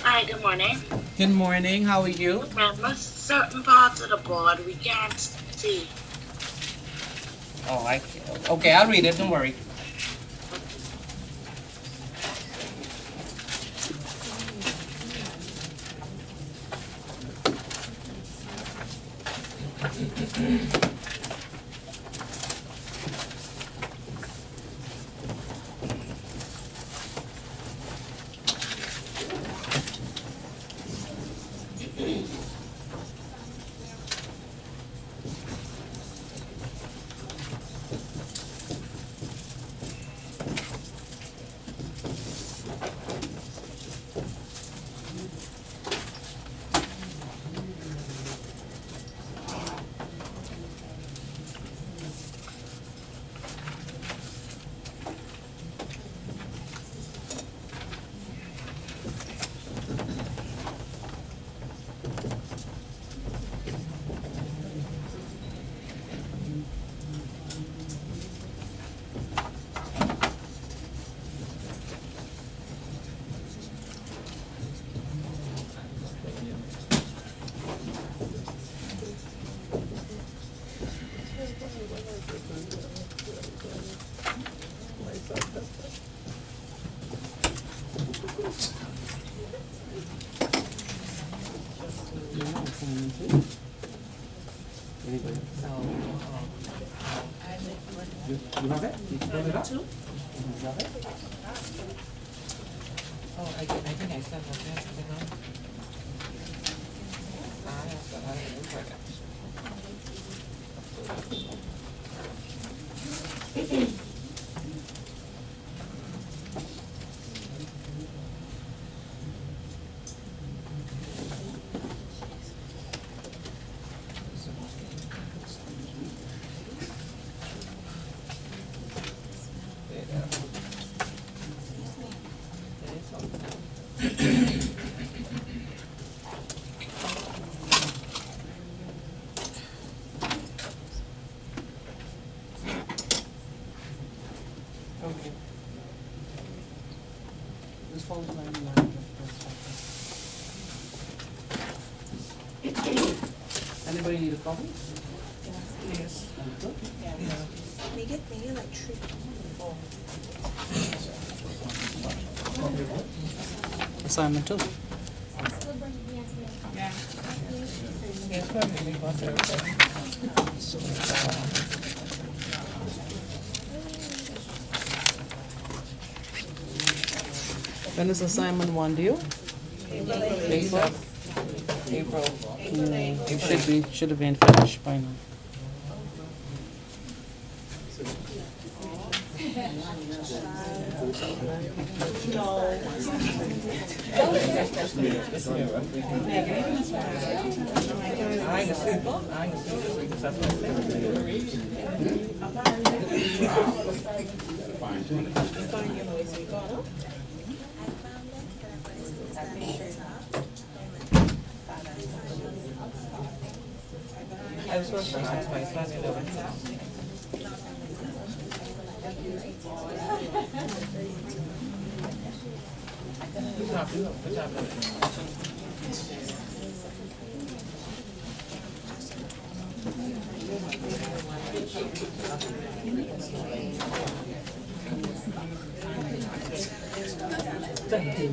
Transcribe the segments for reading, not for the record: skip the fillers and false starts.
Hi, good morning. Good morning. How are you? Remember, certain parts of the board we can't see. Oh, okay. I'll read it. Don't worry. You have it? You put it up? You have it? Oh, I think I said that yesterday. I have to look at Okay. This phone's 99. Anybody need a coffee? Yes. Make it like 3 4. Assignment 2. Yeah. Yes, probably got there. When is assignment 1 due? April. It should have been finished by now. I was supposed to ask my son to do it. Good job, good job. Thank you.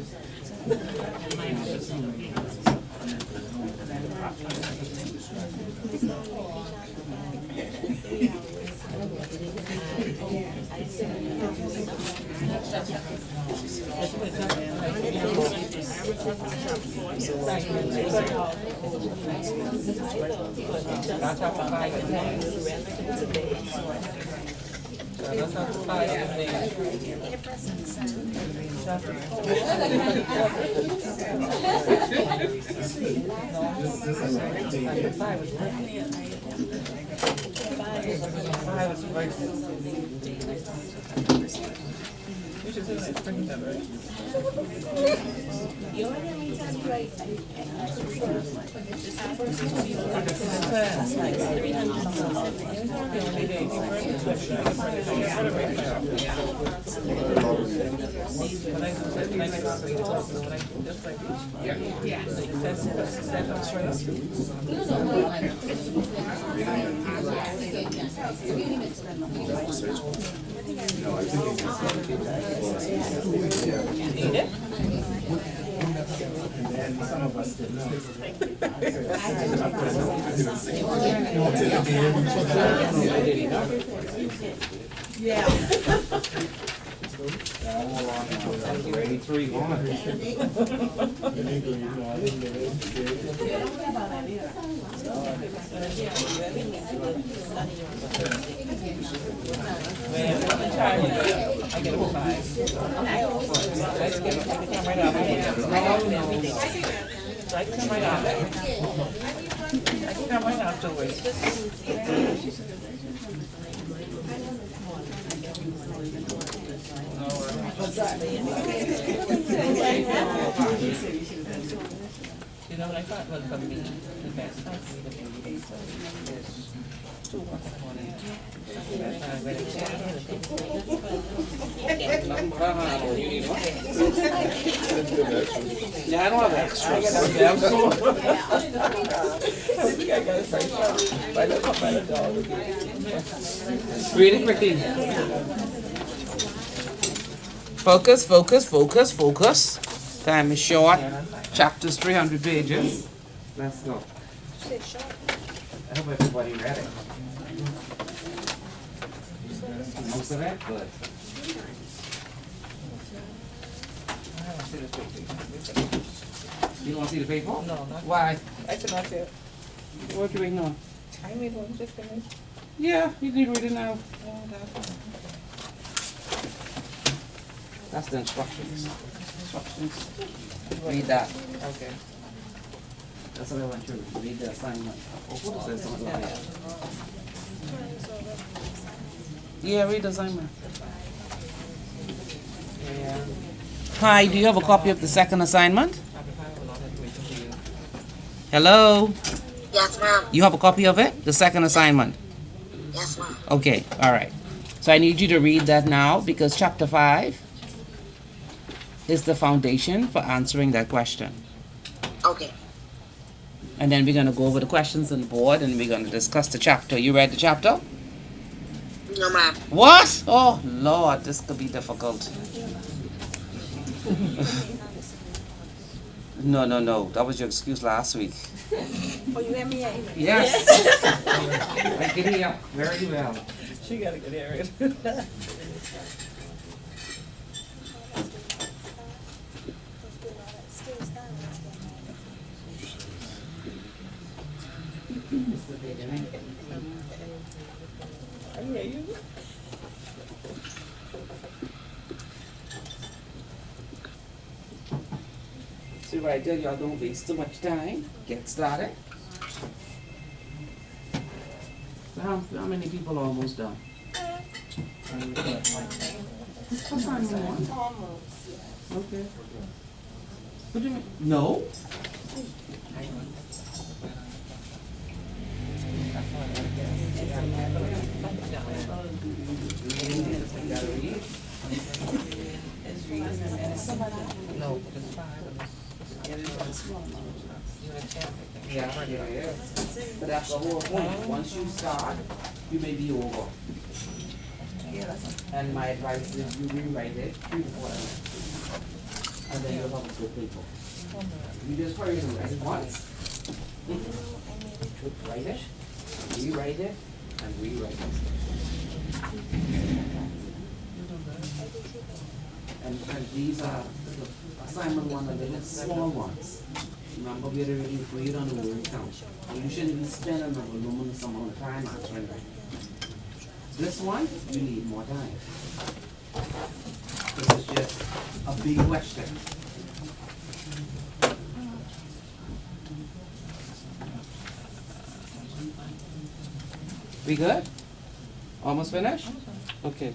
Not chapter 5 and 10. That's not 5 and 10. Chapter 4. Which is it's pretty number. You only need time to write. Yeah. 83 on. I get a 5. I can come right off. I can come right afterwards. You know what I thought was for me, the best time for me to be is 2 o'clock in the morning. That's how I read it. Yeah, I don't have extras. Read it quickly. Focus, focus, focus, focus. Time is short. Chapter's 300 pages. Let's go. I hope everybody read it. Most of it? Good. You don't want to see the paper? No, not. Why? I should not say it. What you waiting on? I need one just finished. Yeah, you need to read it now. That's the instructions. Instructions. Read that. Okay. That's what I want you to read the assignment. Oh, what is this? Something like that. Yeah, read the assignment. Yeah. Hi, do you have a copy of the second assignment? Hello? Yes, ma'am. You have a copy of it? The second assignment? Yes, ma'am. Okay, all right. So I need you to read that now because chapter 5 is the foundation for answering that question. Okay. And then we're going to go over the questions on the board and we're going to discuss the chapter. You read the chapter? No, ma'am. What? Oh, Lord, this could be difficult. No. That was your excuse last week. Oh, you had me at email? Yes. I can hear very well. She got a good area. I hear you. See what I tell y'all, don't waste too much time. Get started. So how many people are almost done? Okay. What do you mean? No? No, it's 5. Yeah. But that's the whole point. Once you start, you may be over. And my advice is you rewrite it 3 to 4 times. And then you'll have a good paper. You just hurry and write it once. Write it, rewrite it, and rewrite it. And these are, assignment 1 are the little small ones. Remember, we had already agreed on the word count. So you shouldn't be spending a voluminous amount of time answering that. This one, you need more time. This is just a big question. We good? Almost finished? Okay.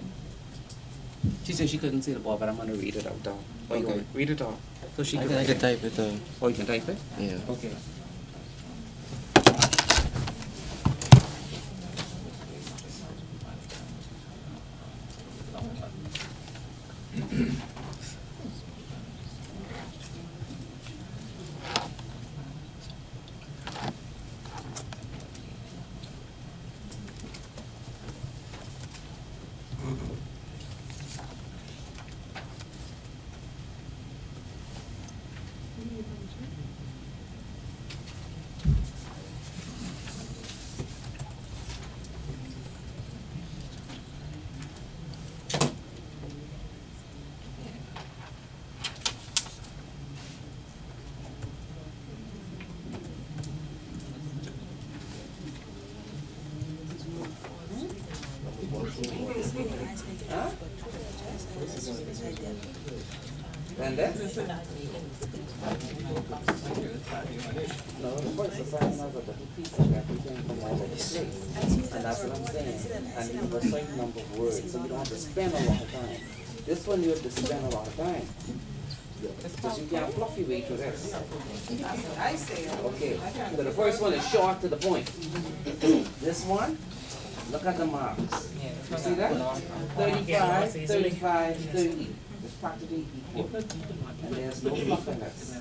She said she couldn't see the board, but I'm gonna read it out though. Okay. Read it out. So she can I can type it. Oh, you can type it? Yeah. Okay. Huh? And this? No, the first assignment of the piece of everything from all over the place. And that's what I'm saying. And you have a certain number of words, so you don't have to spend a lot of time. This one you have to spend a lot of time. Because you can't fluff your way through this. I say. Okay, so the first one is short to the point. This one, look at the marks. You see that? 35, 35, 30. It's practically equal. And there's no fluffiness.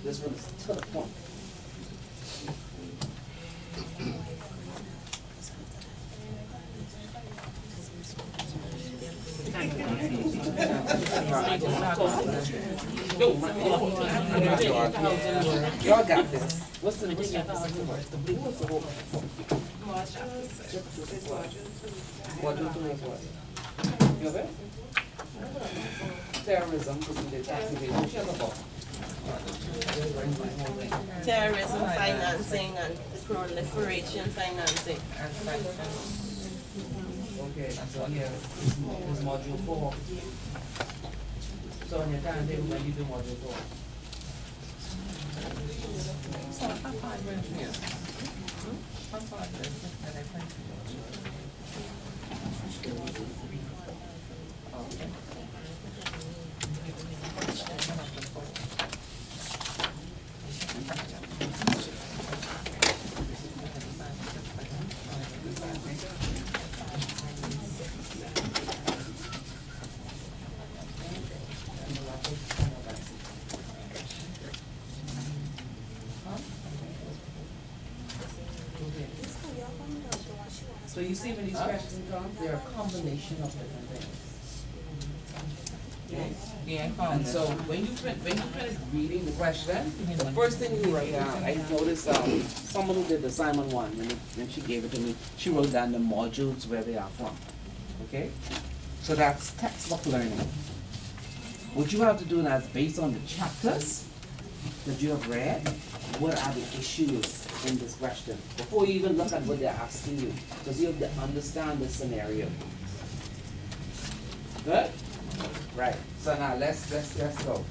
This one is to the point. Y'all got this. What's the what's the whole? What do you think was? You know terrorism, because we did tax evasion. Which other book? Terrorism financing and proliferation financing. And sanctions. Okay, so here, this is module 4. So on your timetable, when you do module 4? So I'm fine with it. I'm fine with it. So you see when these questions come, they're a combination of different things. Yeah, I found And it. so when you finish reading the question, the first thing you write down, I noticed someone who did the Simon one, when she gave it to me, she wrote down the modules where they are from. Okay? So that's textbook learning. What you have to do now is based on the chapters that you have read, what are the issues in this question before you even look at what they're asking you, because you have to understand the scenario. Good? Right. So now let's go.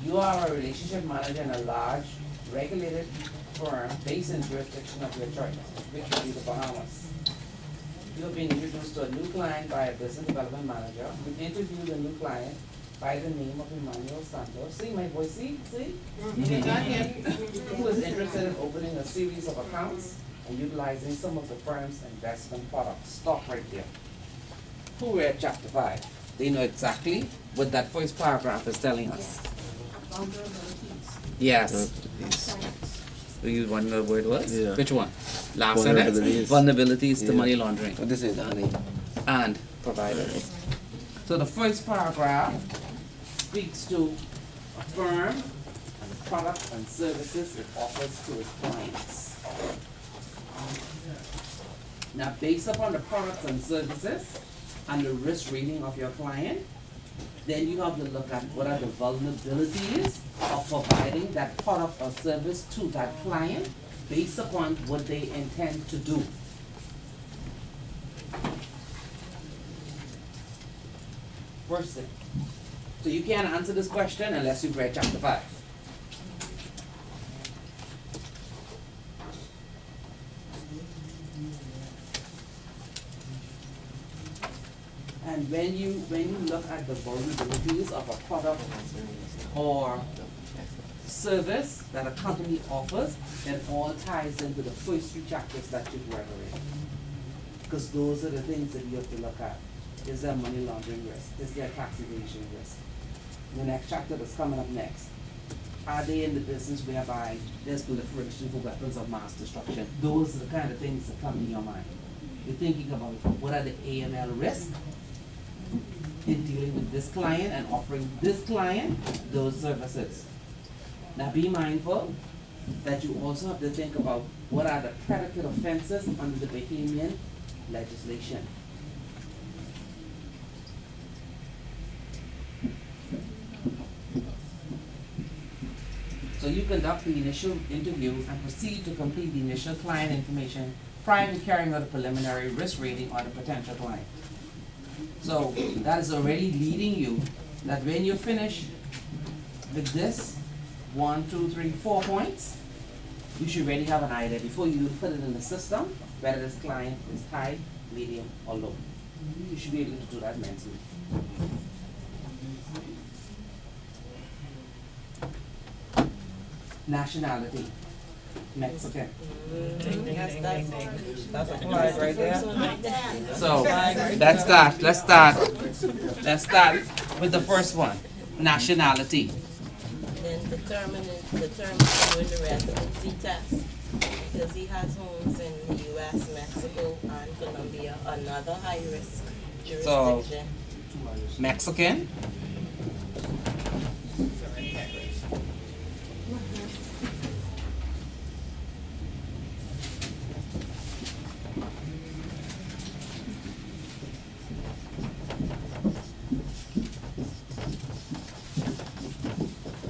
You are a relationship manager in a large regulated firm based in jurisdiction of your choice, which would be the Bahamas. You have been introduced to a new client by a business development manager. You interview the new client by the name of Emmanuel Santos. See my voice? See? Who is interested in opening a series of accounts and utilizing some of the firm's investment products. Stop right there. Who read chapter 5? They know exactly what that first paragraph is telling us. Yes. You want to know where it was? Yeah. Which one? Last sentence? Vulnerabilities to Yeah. money laundering What is it, honey? and providers. So the first paragraph speaks to a firm and the products and services it offers to its clients. Now, based upon the products and services and the risk rating of your client, then you have to look at what are the vulnerabilities of providing that product or service to that client based upon what they intend to do. First thing. So you can't answer this question unless you've read chapter 5. And when you look at the vulnerabilities of a product or service that a company offers, it all ties into the first 3 chapters that you've read already. Because those are the things that you have to look at. Is there money laundering risk? Is there tax evasion risk? The next chapter that's coming up next. Are they in the business whereby there's proliferation for weapons of mass destruction? Those are the kind of things that come in your mind. You're thinking about what are the AML risks in dealing with this client and offering this client those services. Now be mindful that you also have to think about what are the predicate offenses under the Bahamian legislation. So you conduct the initial interview and proceed to complete the initial client information prior to carrying out a preliminary risk rating on the potential client. So that is already leading you that when you finish with this 1, 2, 3, 4 points, you should already have an idea before you put it in the system whether this client is high, medium, or low. You should be able to do that mentally. Nationality, Mexican. That's a flag right there. So let's start with the first one, nationality. Then determine doing the residency test, because he has homes in the US, Mexico, and Colombia, another high-risk jurisdiction. Mexican.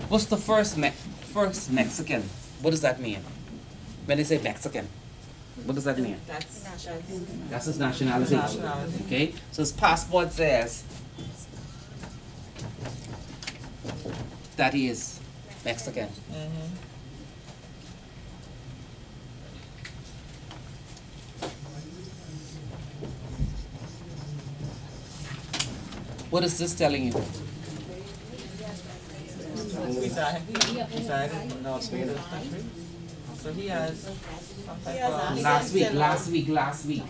What's the first Mexican? What does that mean? When they say Mexican, what does that mean? That's his nationality. Okay, so his passport says that he is Mexican. What is this telling you? Reside in North Sweden. So he has some type of Last week.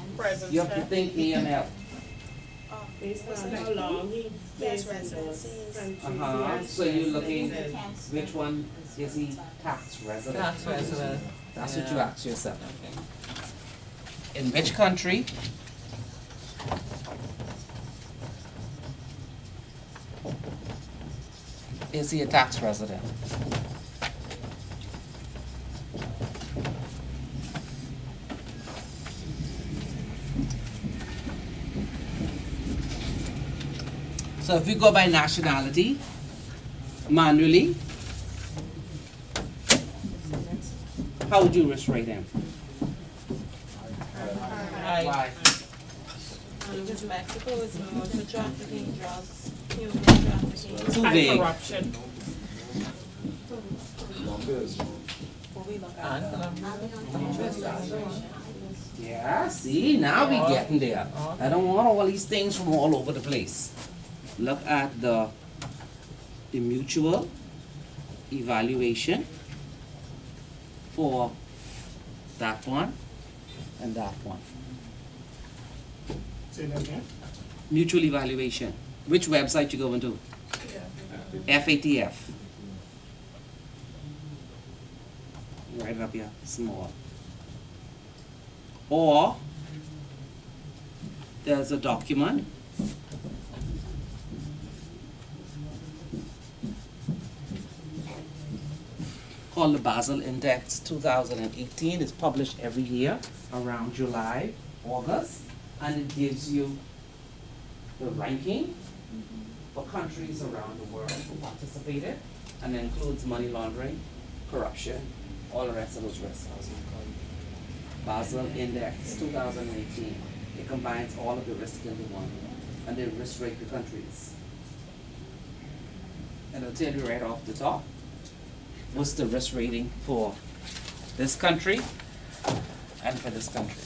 You have to think AML. Based on how long he Yes, stays in residencies. those countries. So you're looking, which one is he tax resident? tax resident. That's what you Yeah. ask yourself. Okay. In which country is he a tax resident? So if we go by nationality, manually, how would you risk rate him? Why? Because Mexico is known for trafficking drugs, human trafficking. Too vague. Corruption. Yeah, see, now we getting there. I don't want all these things from all over the place. Look at the mutual evaluation for that one and that one. Say that again. Mutual evaluation. Which website you going to? FATF. Write it up here, small. Or there's a document called the Basel Index 2018. It's published every year around July, August, and it gives you the ranking for for countries around the world who participated, and includes money laundering, corruption, all the rest of those risks. Basel Index 2018. It combines all of the risks into one, and they risk rate the countries. And I'll tell you right off the top, what's the risk rating for this country and for this country.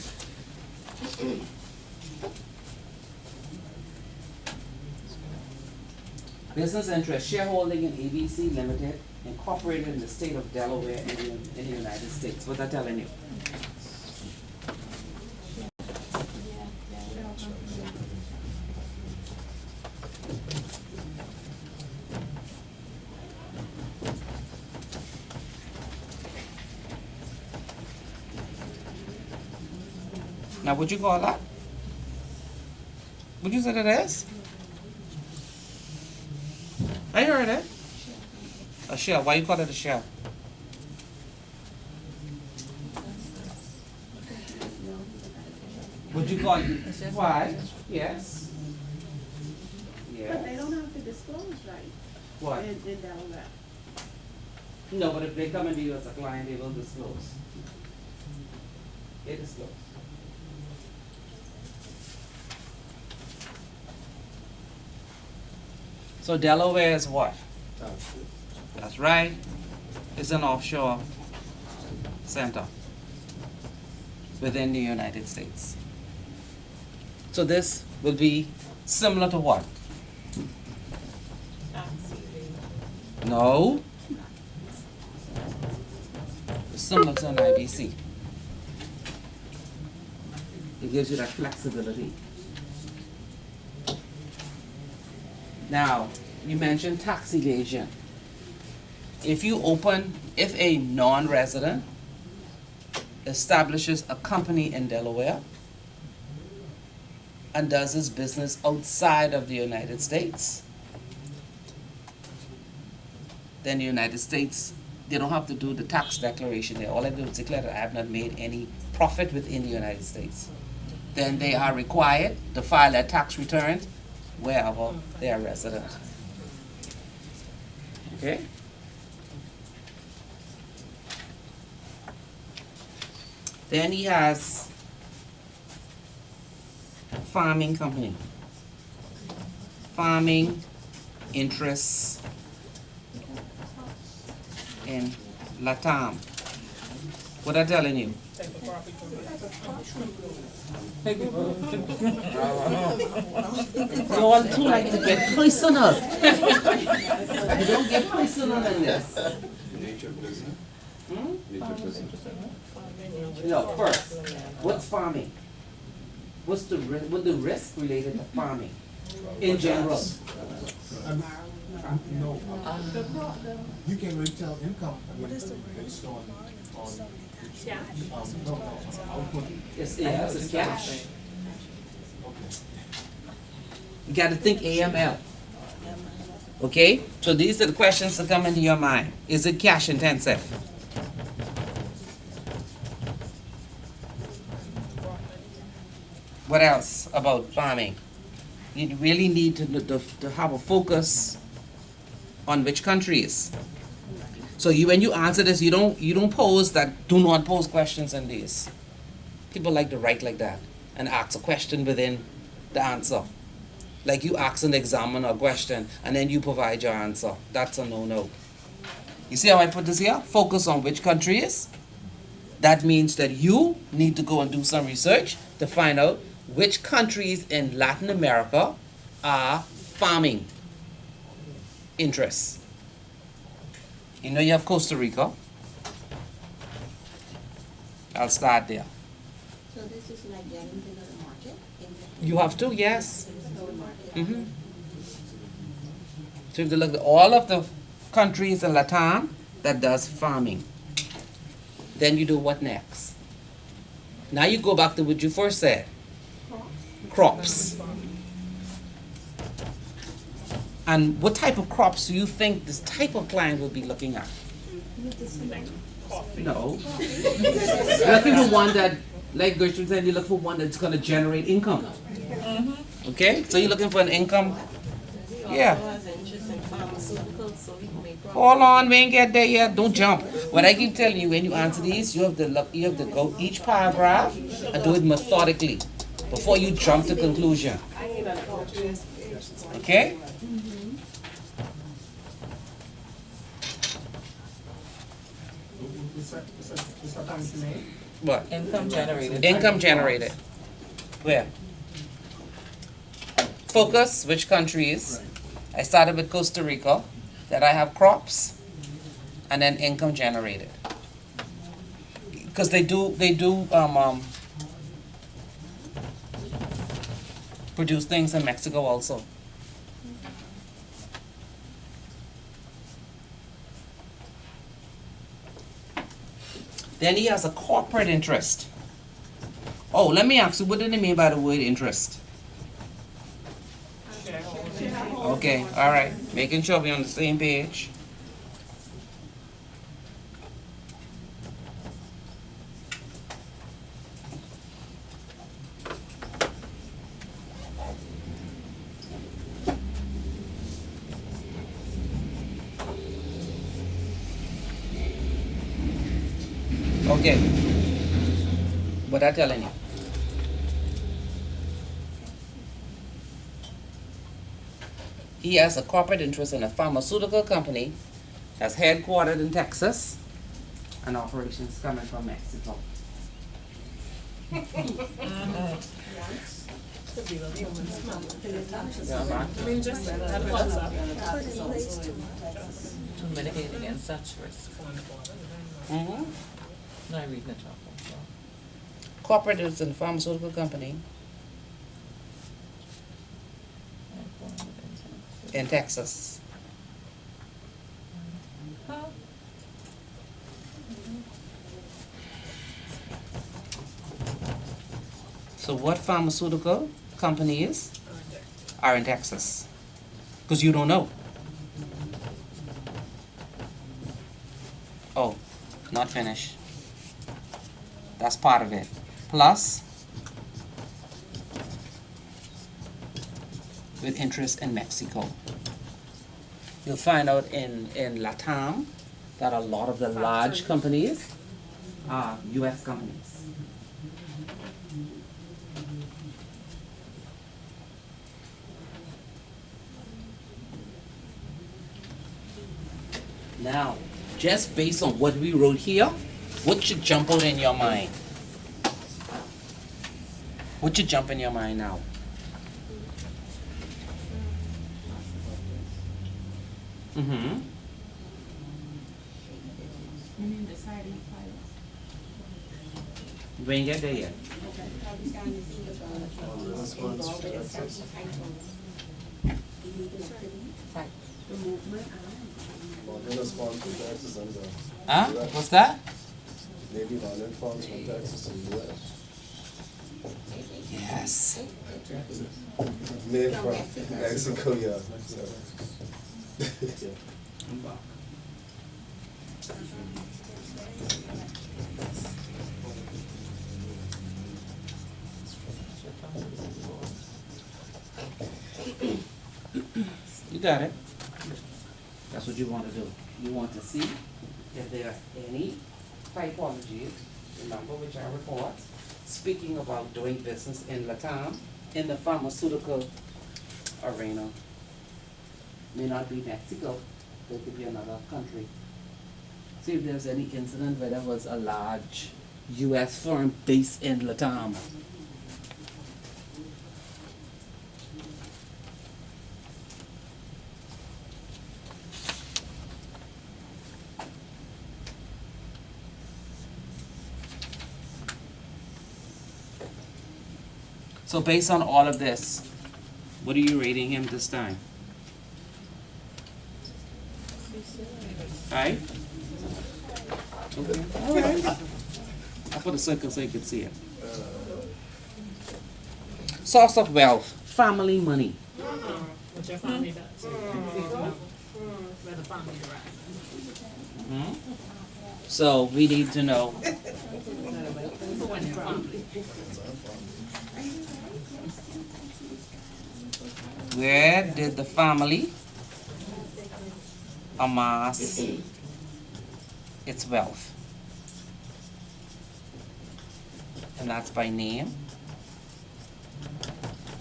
Business interest, shareholding in ABC Limited, incorporated in the state of Delaware in the United States. What's that telling you? Now, would you call that? Would you say that is? I heard it. A shell. Why you call it a shell? Would you call it? Why? Yes. But they Yes. don't have to disclose, right? What? In Delaware. No, but if they come into you as a client, they will disclose. They disclose. So Delaware is what? That's right. It's an offshore center within the United States. So this will be similar to what? Tax evasion. No. It's similar to an IBC. It gives you that flexibility. Now, you mentioned tax evasion. If a non-resident establishes a company in Delaware and does his business outside of the United States, then the United States, they don't have to do the tax declaration there. All I do is declare that I have not made any profit within the United States. Then they are required to file their tax returns wherever they are resident. Okay? Then he has farming company. Farming interests in Latam. What I'm telling you? You all too like to get personal. You don't get personal in this. Nature business. Nature business. No, first, what's farming? What's the risk related to farming in general? No, you can't really tell income based on, no, I would put, It's cash. You got to think AML. Okay, so these are the questions that come into your mind. Is it cash intensive? What else about farming? You really need to have a focus on which countries. So when you answer this, you don't pose that. Do not pose questions in these. People like to write like that and ask a question within the answer. Like you ask an examiner a question and then you provide your answer. That's a no-no. You see how I put this here? Focus on which countries. That means that you need to go and do some research to find out which countries in Latin America are farming interests. You know you have Costa Rica. I'll start there. So this is like getting to the market? You have to, yes. The market. Mm-hmm. So you have to look at all of the countries in Latam that does farming. Then you do what next? Now you go back to what you first said. Crops. And what type of crops do you think this type of client will be looking at? No. You're looking for one that, like Gertrude said, you look for one that's going to generate income. Okay? So you're looking for an income also Yeah. has interest in pharmaceuticals, so he may probably. Hold on, we ain't get there yet. Don't jump. What I keep telling you, when you answer these, you have to look, you have to go each paragraph and do it methodically before you jump to conclusion. Okay? What? Income generated. Income generated. Where? Focus, which countries? I started with Costa Rica, that I have crops, and then income generated. Because they do produce things in Mexico also. Then he has a corporate interest. Oh, let me ask you, what do they mean by the word interest? Okay, all right. Making sure we're on the same page. Okay. What I telling you? He has a corporate interest in a pharmaceutical company that's headquartered in Texas and operations coming from Mexico. To mitigate against such risk. Mm-hmm. No, I read the top one, so. Corporate is in a pharmaceutical company in Texas. So what pharmaceutical companies are in Texas? Because you don't know. Oh, not finished. That's part of it. Plus, with interest in Mexico. You'll find out in LATAM that a lot of the large companies are US companies. Now, just based on what we wrote here, what should jump out in your mind? What should jump in your mind now? Mm-hmm. We ain't get there yet. Non-response from Texas and Huh? What's that? maybe non-response from Texas and US. Yes. Made from Mexico, yeah. You got it. That's what you want to do. You want to see if there are any typologies, remember which are reports, speaking about doing business in LATAM, in the pharmaceutical arena. May not be Mexico, but it could be another country. See if there's any incident where there was a large US firm based in LATAM. So based on all of this, what are you rating him this time? Alright? Okay. Alright. I put a circle so you can see it. Source of wealth, family money. What your family does. Where the family derives. Mhm. So we need to know. When your family. Where did the family amass its wealth? And that's by name,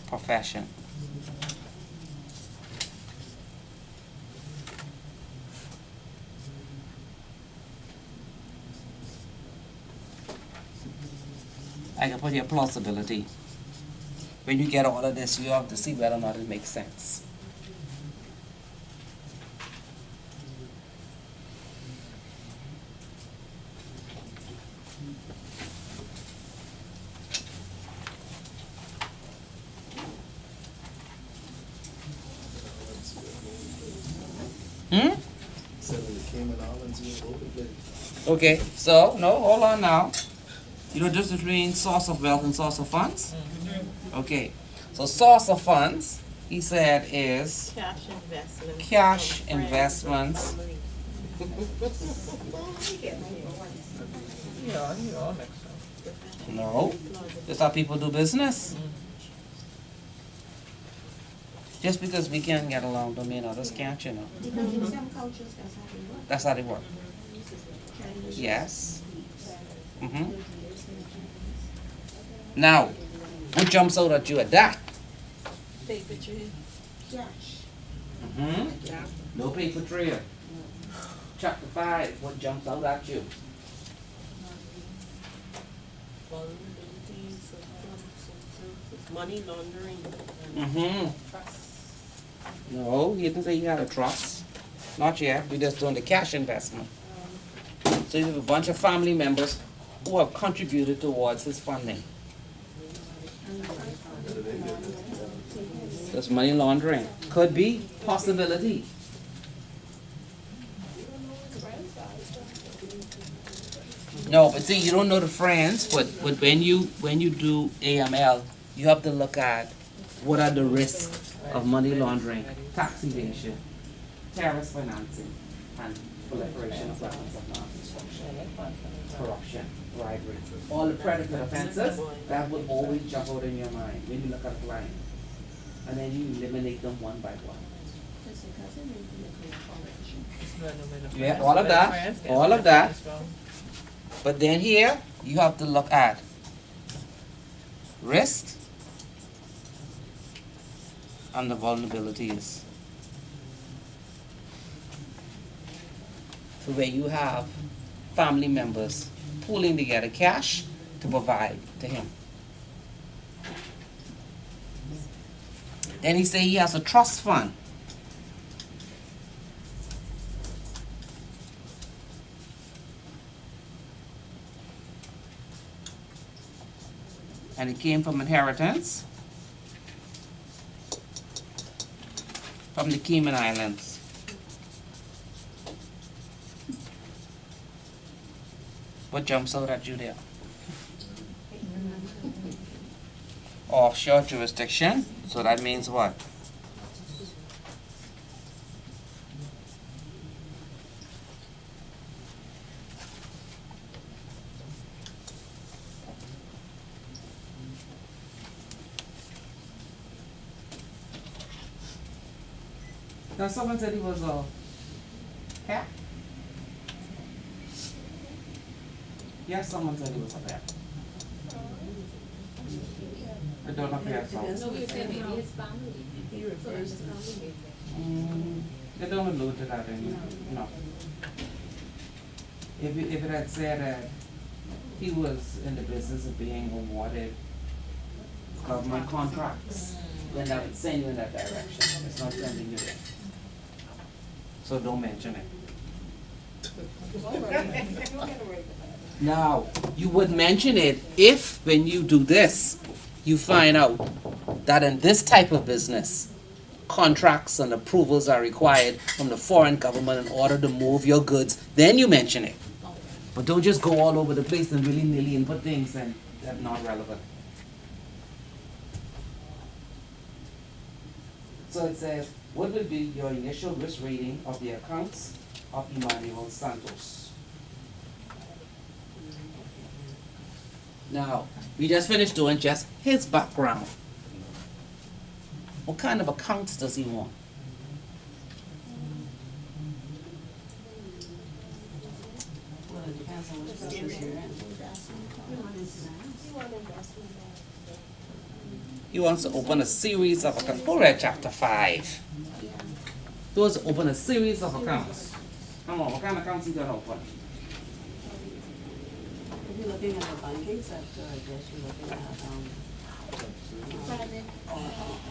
profession. I can put here plausibility. When you get all of this, you have to see whether or not it makes sense. Said in the Cayman Islands, you know, overplayed. Okay, so, no, hold on now. You know the difference between source of wealth and source of funds? Okay, so source of funds, he said, is Cash investments. cash from friends and investments. family. Yeah, you all make sense. No, that's how people do business. Just because we can't get along don't mean others can't, you know. Because in some cultures, that's how they work. That's how they work. Chinese. Yes. Mm-hmm. Now, what jumps out at you at that? Paper trail. Cash. Mm-hmm. No paper trail. Chapter 5, what jumps out at you? Vulnerabilities of money laundering. Mm-hmm. No, he didn't say you had a trust. Not yet. We're just doing the cash investment. So you have a bunch of family members who have contributed towards his funding. That's money laundering. Could be. Possibility. No, but see, you don't know the friends, but when you do AML, you have to look at what are the risks of money laundering, tax evasion, terrorist financing, and proliferation of weapons of mass destruction, corruption, bribery. All the predicate offenses, that will always jump out in your mind when you look at a client. And then you eliminate them one by one. Just because it may be a great politician. It's not no better Yeah, friends, all of better that, friends, get all of better that. friends from. But then here, you have to look at risk and the vulnerabilities. So where you have family members pooling together cash to provide to him. Then he say he has a trust fund. And it came from inheritance from the Cayman Islands. What jumps out at you there? Offshore jurisdiction, so that means what? Now someone said he was a hack. Yes, someone said he was a hack. It don't appear so. He refers to They don't allude to that anymore. No. If it had said that he was in the business of being awarded government contracts, then that would send you in that direction. It's not sending you there. So don't mention it. Now, you would mention it if, when you do this, you find out that in this type of business, contracts and approvals are required from the foreign government in order to move your goods, then you mention it. But don't just go all over the place and willy-nilly and put things that are not relevant. So it says, what will be your initial risk rating of the accounts of Emmanuel Santos? Now, we just finished doing just his background. What kind of accounts does he want? Well, it depends on which business you're in. He wants to open a series of accounts. Go read chapter 5. He wants to open a series of accounts. Come on, what kind of accounts he gonna open? If you're looking at the banking sector, I guess you're looking at,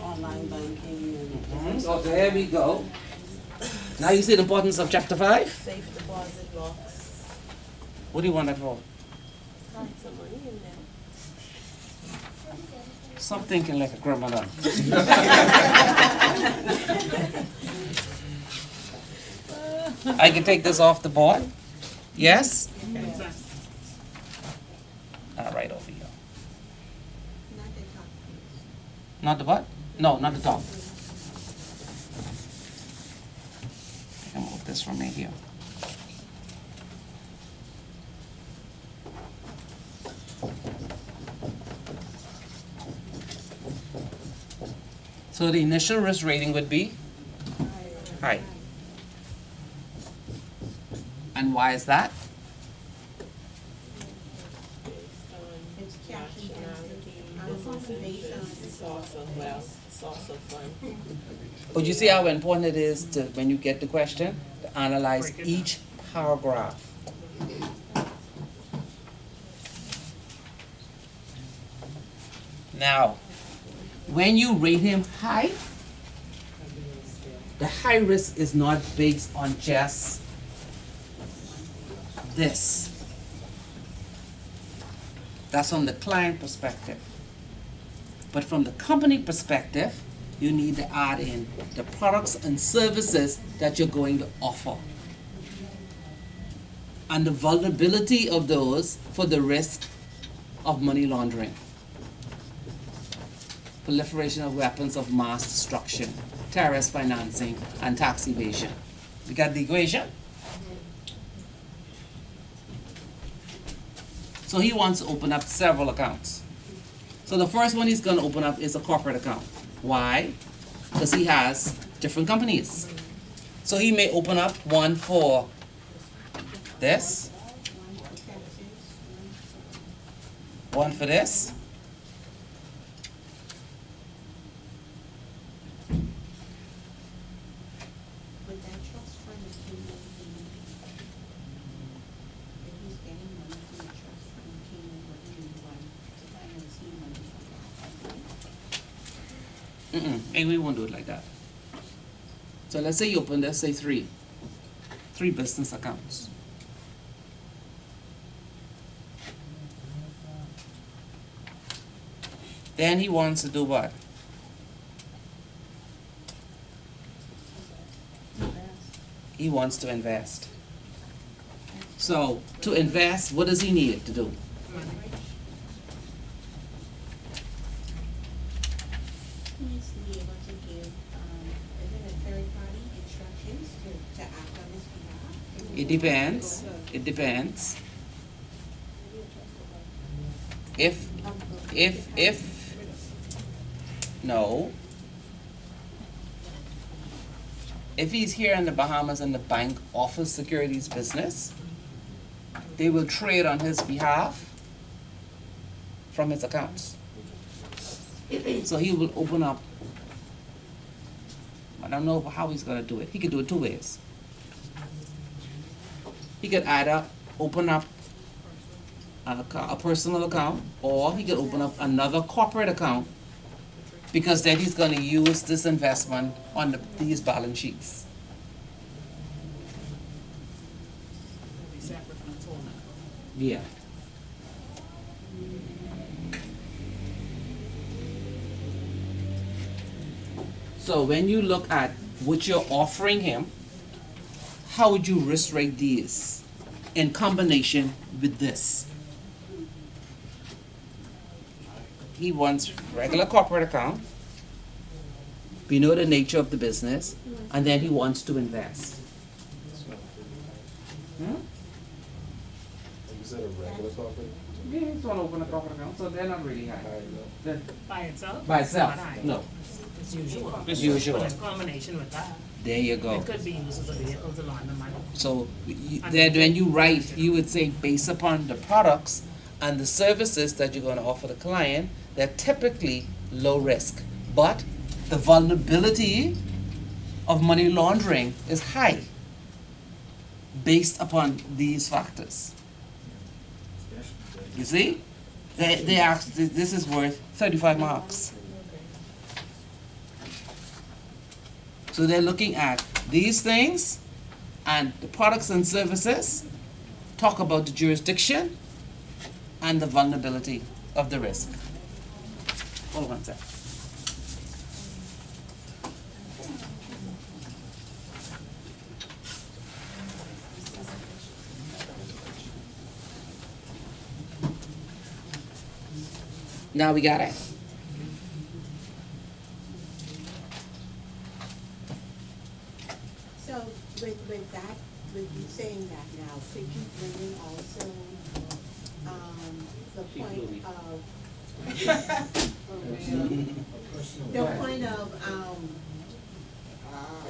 online banking and. So there we go. Now you see the importance of chapter 5? Safe deposit box, What do you want that for? lots of money in there. Stop thinking like a criminal. I can take this off the board? Yes? Right over here. Not the top. Not the what? No, not the top. I can move this from here. So the initial risk rating would be high. And why is that? Based on It's cash nationality, intensity. business interest, source of wealth, source of fund. But you see how important it is to, when you get the question, to analyze each paragraph. Now, when you rate him high, the high risk is not based on just this. That's from the client perspective. But from the company perspective, you need to add in the products and services that you're going to offer. And the vulnerability of those for the risk of money laundering. Proliferation of weapons of mass destruction, terrorist financing, and tax evasion. You got the equation? So he wants to open up several accounts. So the first one he's going to open up is a corporate account. Why? Because he has different companies. So he may open up one for this, one for this, With that trust fund, it came in, if he's getting money from the trust fund, it came in what you want to finance new money from that. and we won't do it like that. So let's say you open, let's say three business accounts. Then he wants to do what? He wants to invest. So to invest, what does he need to do? He needs to be able to give, isn't it third party instructions to act on his behalf? It depends. It depends. No. If he's here in the Bahamas and the bank offers securities business, they will trade on his behalf from his accounts. So he will open up. I don't know how he's going to do it. He could do it two ways. He could either open up a personal account, or he could open up another corporate account, because then he's going to use this investment on these balance sheets. Yeah. So when you look at what you're offering him, how would you risk rate these in combination with this? He wants regular corporate account. We know the nature of the business, and then he wants to invest. Like you Is it a regular property? Yeah, it's one open a corporate account, so they're not really high. I know. They're By itself? by It's not itself, high. no. It's usual. It's usual. But in combination with that, There you go. it could be used as a vehicle to launder money. So then when you write, you would say based upon the products and the services that you're gonna offer the client, they're typically low risk. But the vulnerability of money laundering is high based upon these factors. You see? They asked, this is worth 35 marks. So they're looking at these things and the products and services, talk about the jurisdiction and the vulnerability of the risk. Hold on one sec. Now we got it. So with that, with you saying that now, could you bring in also, the point of, the point of,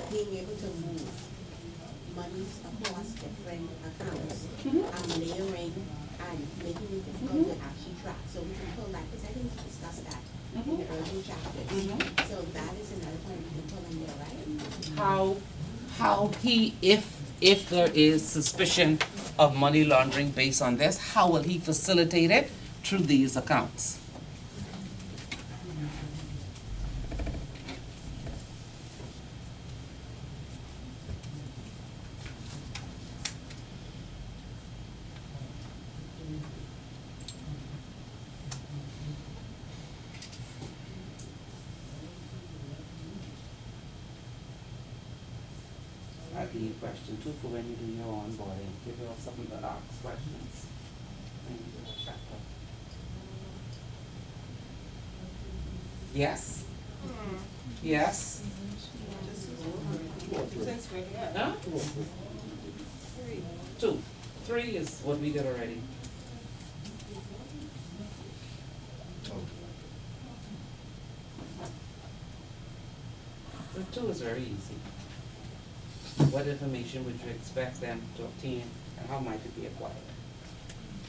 being able to move monies across different accounts, layering and making it difficult to actually track, so we can pull that, because I think we discussed that in the earlier chapters. So that is another point we can pull in there, right? How he, if there is suspicion of money laundering based on this, how will he facilitate it through these accounts? I'll give you a question too for when you do your onboarding. Give you something to ask questions. And you do a chapter. Yes? Yes? Huh? Two. Three is what we did already. The two is very easy. What information would you expect them to obtain and how might it be acquired?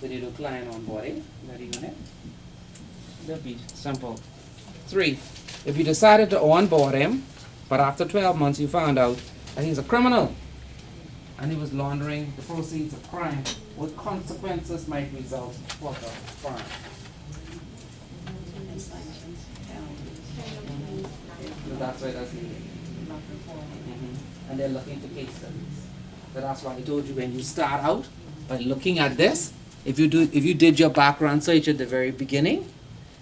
Did you do client onboarding, that unit? That'd be simple. 3, if you decided to onboard him, but after 12 months you found out that he's a criminal and he was laundering the proceeds of crime, what consequences might result for the firm? So that's why that's needed. And they're looking for case studies. So that's why I told you when you start out by looking at this, if you did your background search at the very beginning,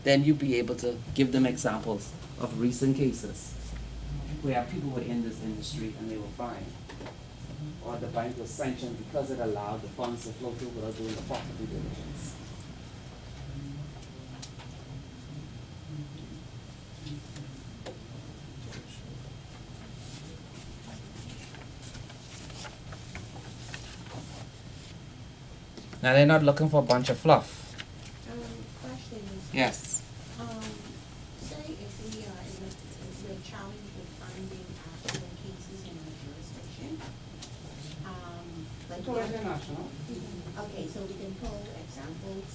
then you'll be able to give them examples of recent cases where people were in this industry and they were fined. Or the bank was sanctioned because it allowed the funds to flow through without doing the proper due diligence. Now they're not looking for a bunch of fluff. Question is, Yes. say if we are if we're challenged with finding actual cases in our jurisdiction, like. International. Okay, so we can pull examples.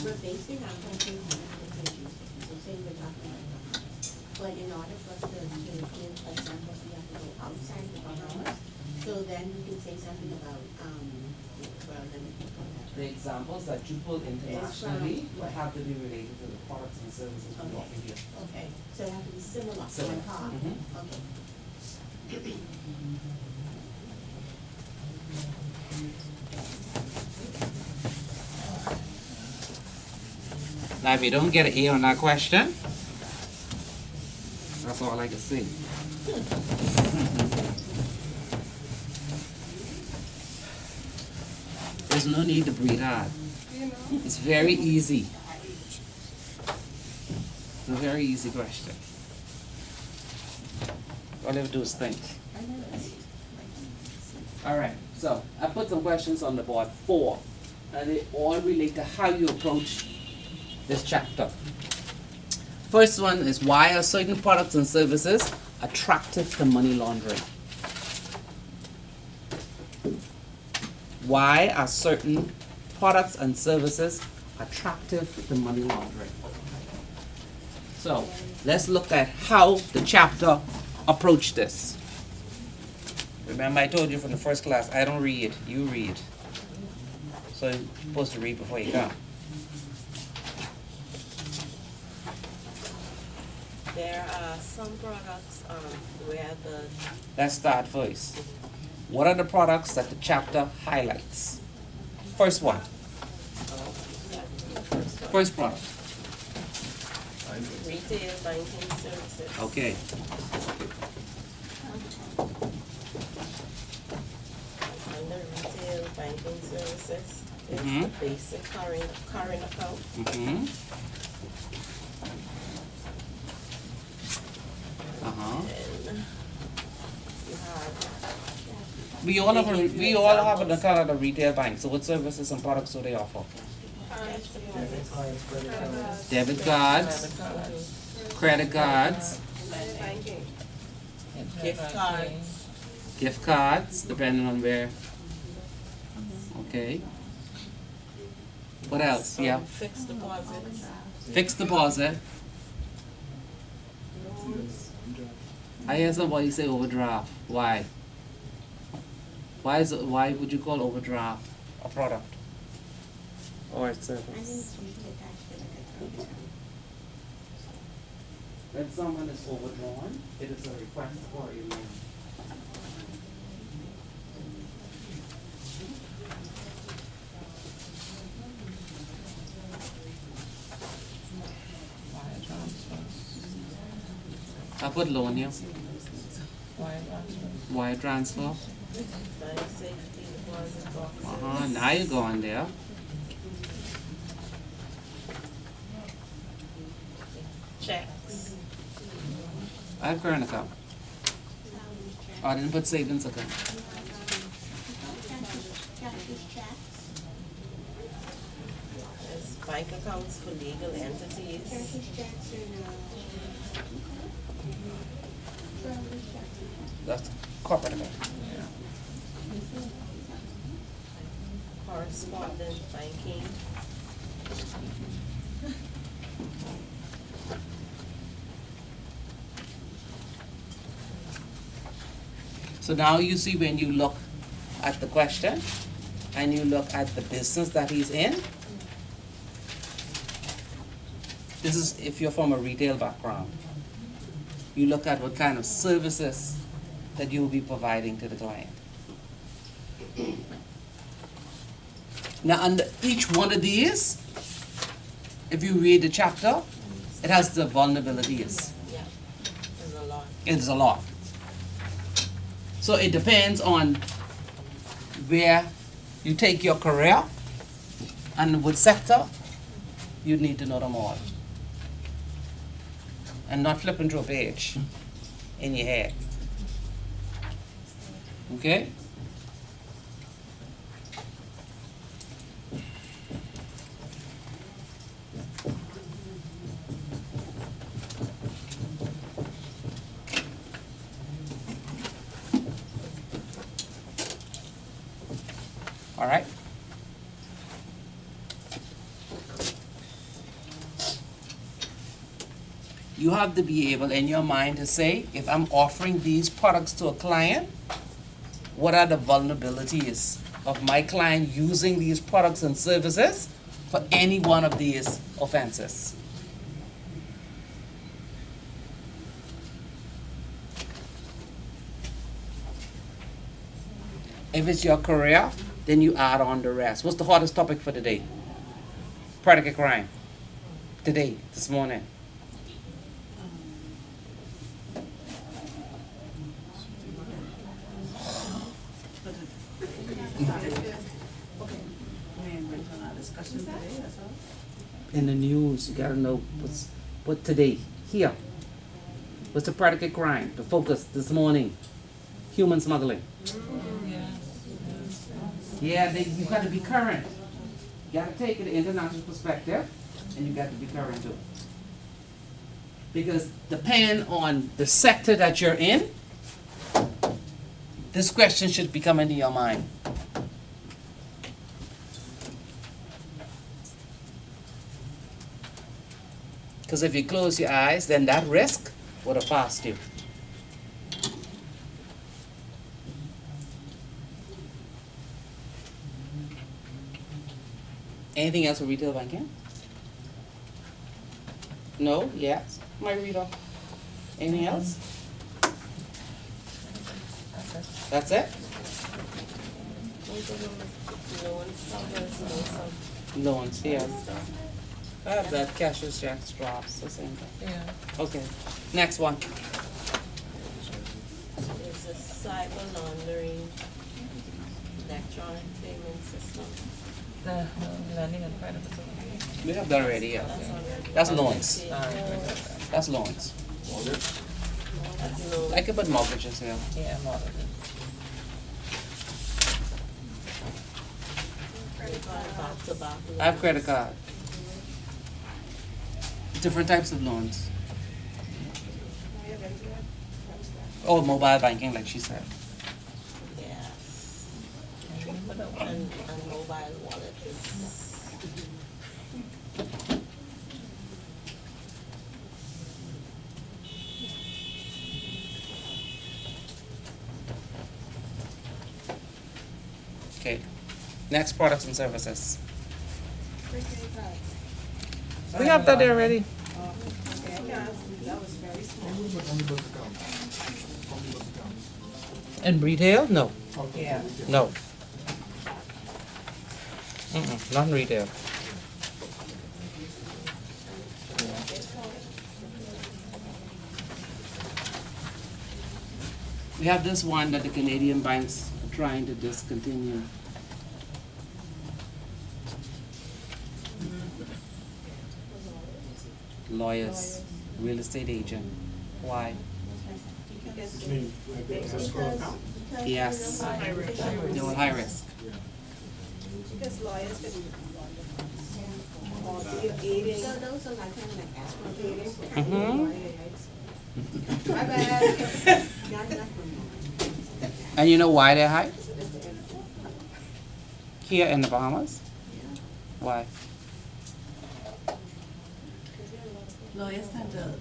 We're basing our whole thing on different jurisdictions, so say we're talking about Bahamas. But in order for us to give examples, we have to go outside the Bahamas. So then we can say something about, well, let me put that. The examples that you pull internationally will have to be related to the products and services we offer here. Okay, so it has to be similar, Similar. like how? Mhm. Okay. Now, if you don't get an A on that question, that's all I can say. There's no need to breathe hard. It's very easy. It's a very easy question. All you have to do is think. All right, so I put some questions on the board. 4. and they all relate to how you approach this chapter. First one is, why are certain products and services attractive to money laundering? Why are certain products and services attractive to money laundering? So let's look at how the chapter approached this. Remember, I told you from the first class, I don't read, you read. So you're supposed to read before you come. There are some products where the Let's start first. What are the products that the chapter highlights? First one. First product. retail banking services. Okay. Under retail banking services is Mhm. the basic current account. Mm-hmm. Uh-huh. And you have We all have an account at a retail bank. So what services and products do they offer? Debit cards, credit cards, gift cards. gift cards, depending on where. Okay. What else? Yeah. Fixed deposits. Fixed deposit. I hear somebody say overdraft. Why? Why would you call overdraft a product or a service? I think it's usually attached to like a account. When someone is overdrawn, it is a request for a loan. Wire transfers. I put loan here. Wire transfers. Wire transfer. Bank safety deposit boxes. Now you're going there. Checks. I have current account. Oh, I didn't put savings account. Cashier's checks, There's bank accounts for legal entities. cashier's checks and, traveler's checks. That's corporate account. Correspondent banking. So now you see, when you look at the question and you look at the business that he's in, this is if you're from a retail background. You look at what kind of services that you will be providing to the client. Now, under each one of these, if you read the chapter, it has the vulnerabilities. Yeah, there's a lot. It's a lot. So it depends on where you take your career and what sector, you need to know them all. And not flipping through a page in your head. Okay? All right? You have to be able in your mind to say, if I'm offering these products to a client, what are the vulnerabilities of my client using these products and services for any one of these offenses? If it's your career, then you add on the rest. What's the hardest topic for today? Predicate crime. Today, this morning. In the news, you gotta know what today, here. What's the predicate crime? The focus this morning. Human smuggling. Yeah, you gotta be current. You gotta take it international perspective, and you got to be current too. Because depending on the sector that you're in, this question should be coming to your mind. Because if you close your eyes, then that risk would have passed you. Anything else for retail banking? No? Yes? My reader. Anything else? That's it? Loans, yes. I have that cashier's checks drops, the same thing. Yeah. Okay, next one. It's a cyber laundering electronic payment system. The lending and credit facility. We have that already, yeah. That's loans. That's loans. That's loan. I could put mortgages here. Yeah, more of it. Credit card, back to back. I have credit card. Different types of loans. Oh, mobile banking, like she said. Yes. And mobile wallets. Okay. Next, products and services. We have that there already. In retail? No. Yeah. No. Not in retail. We have this one that the Canadian banks are trying to discontinue. Lawyers, real estate agent. Why? Yes. They were high risk. Because lawyers could So those are like kind of like aspirated. Mhm. My bad. Not nothing. And you know why they're high? Here in the Bahamas? Why? Lawyers tend to,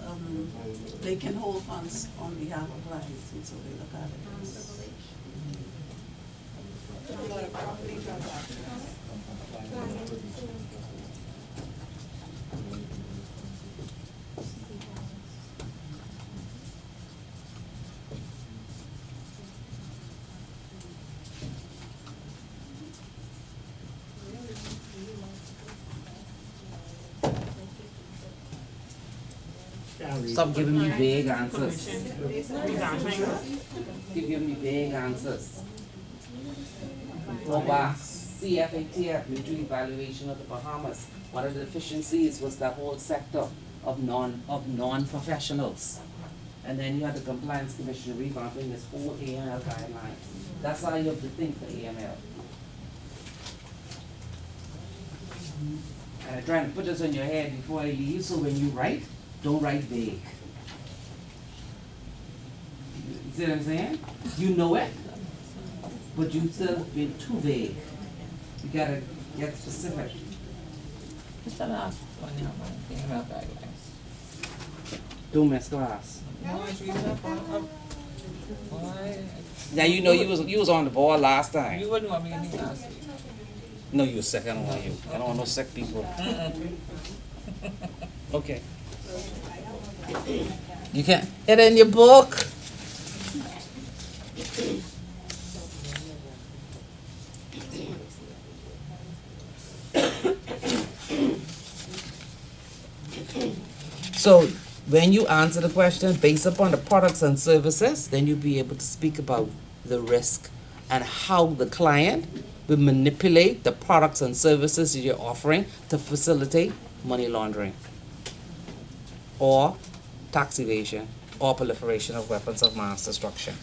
they can hold funds on behalf of clients, and so they look at it as. Stop giving me vague answers. Revamping. Keep giving me vague answers. Go back. CFATF, mutual evaluation of the Bahamas. One of the deficiencies was that whole sector of non-professionals. And then you had the compliance commission revamping this whole AML guidelines. That's how you have to think for AML. And I'm trying to put this in your head before I leave, so when you write, don't write vague. You see what I'm saying? You know it, but you still been too vague. You gotta get specific. Just the last one, yeah, the AML guidelines. Don't miss class. No, it's reading up on, why? Now you know you was on the board last time. You wouldn't want me anything last week. No, you were sick. I don't want you. I don't want no sick people. Okay. You can't get it in your book. So when you answer the question based upon the products and services, then you'll be able to speak about the risk and how the client will manipulate the products and services that you're offering to facilitate money laundering or tax evasion or proliferation of weapons of mass destruction.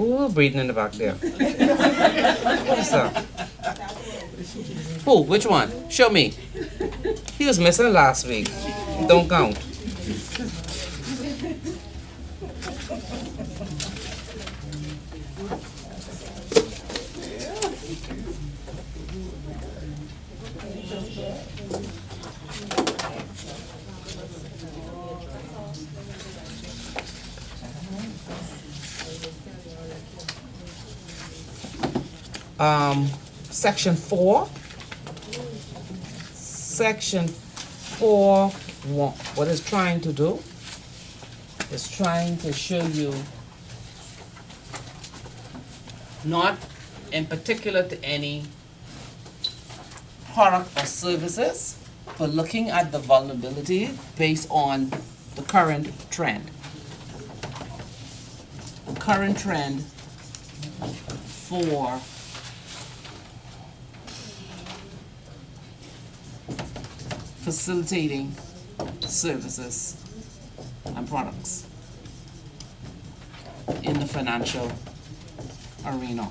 Who breathing in the back there? What's that? Who? Which one? Show me. He was missing last week. Don't count. Section 4. Section 4, what it's trying to do is trying to show you, not in particular to any product or services, but looking at the vulnerability based on the current trend. The current trend for facilitating services and products in the financial arena.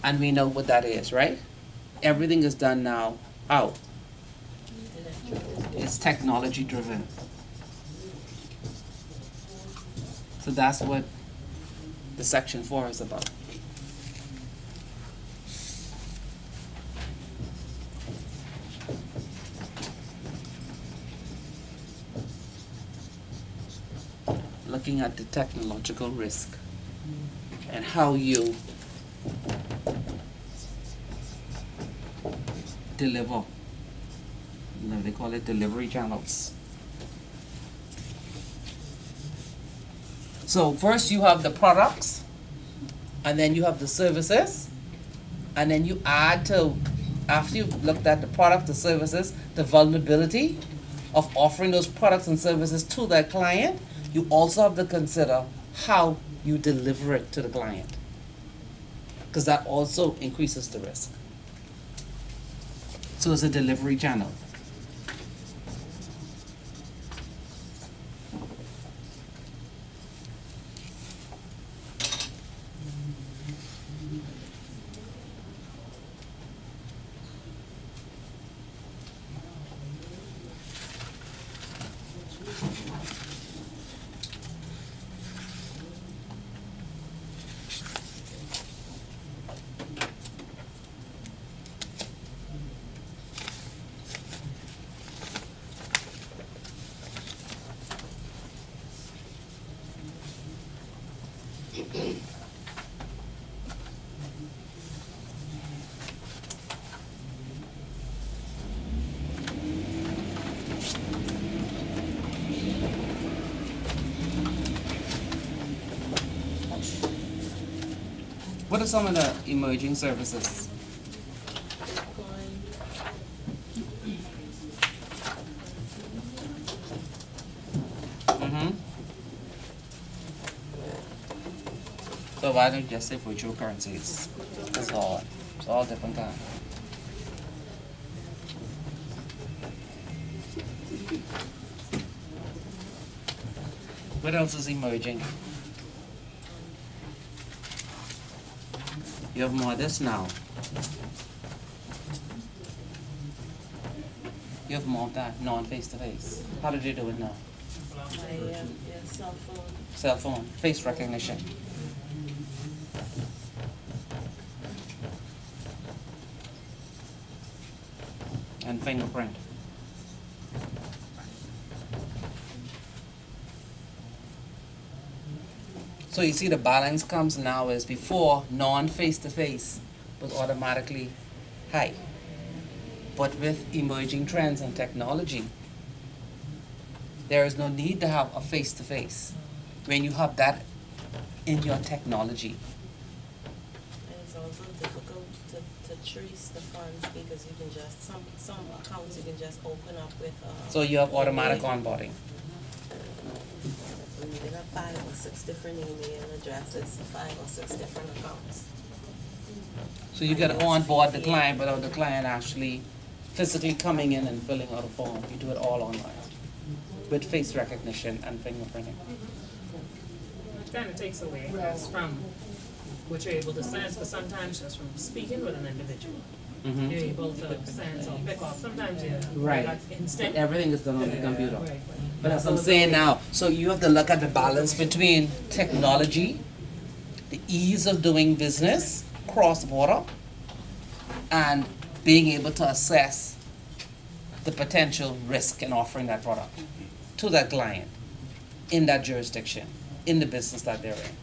And we know what that is, right? Everything is done now how? It's technology driven. So that's what the section 4 is about. Looking at the technological risk and how you deliver. You know, they call it delivery channels. So first you have the products, and then you have the services, and then you add to, after you've looked at the product, the services, the vulnerability of offering those products and services to their client. You also have to consider how you deliver it to the client, because that also increases the risk. So it's a delivery channel. What are some of the emerging services? So why don't you just say virtual currencies? It's all different kind. What else is emerging? You have more of this now. You have more of that, non-face-to-face. How did you do it now? Cell phone. Cell phone, face recognition. And fingerprint. So you see the balance comes now is before non-face-to-face was automatically high. But with emerging trends and technology, there is no need to have a face-to-face when you have that in your technology. And it's also difficult to trace the funds because you can just, some accounts you can just open up with So you have automatic onboarding. They have 5 or 6 different email addresses, 5 or 6 different accounts. So you get onboard the client without the client actually physically coming in and filling out a form. You do it all online with face recognition and fingerprinting. kind of takes away, I guess, from what you're able to sense, but sometimes just from speaking with an individual, Mhm. you're able to sense or pick up. Sometimes you're Right. like instinct. Everything is done on the computer. Right. But as I'm saying now, so you have to look at the balance between technology, the ease of doing business cross-border, and being able to assess the potential risk in offering that product to that client in that jurisdiction, in the business that they're in.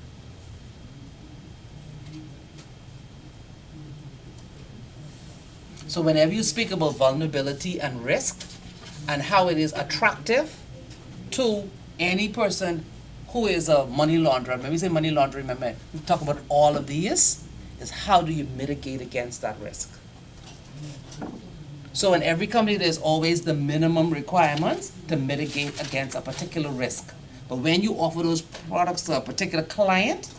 So whenever you speak about vulnerability and risk and how it is attractive to any person who is a money launderer, when we say money laundering, remember, we talk about all of these, is how do you mitigate against that risk? So in every company, there's always the minimum requirements to mitigate against a particular risk. But when you offer those products to a particular client,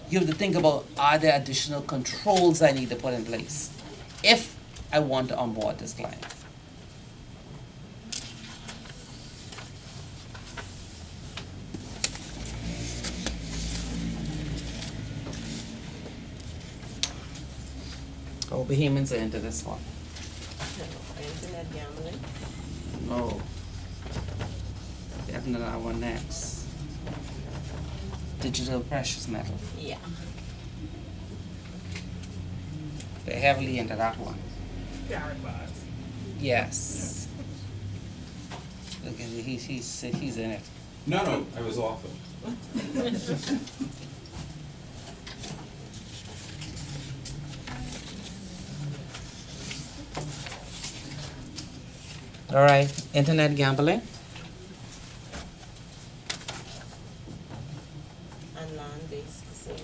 you have to think about, are there additional controls I need to put in place if I want to onboard this client? Oh, Bahamians are into this one. Internet gambling. No. Definitely that one next. Digital precious metal. Yeah. They're heavily into that one. Carrot bars. Yes. Look at he's in it. No, I was off it. All right, internet gambling. And land-based casinos.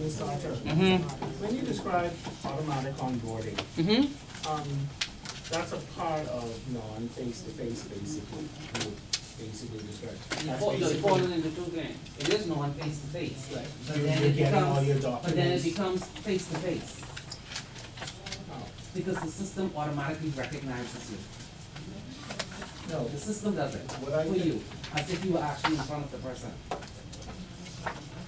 Ms. Archer, Mm-hmm. when you describe automatic onboarding, that's a part of non-face-to-face, basically. You basically describe. That's They're basically- falling into two things. It is no one face to face. Right. But You're then it getting all becomes, your but then it documents. becomes face to face. Oh. Because the system automatically recognizes you. No, The system does it What I for did- you, as if you were actually in front of the person.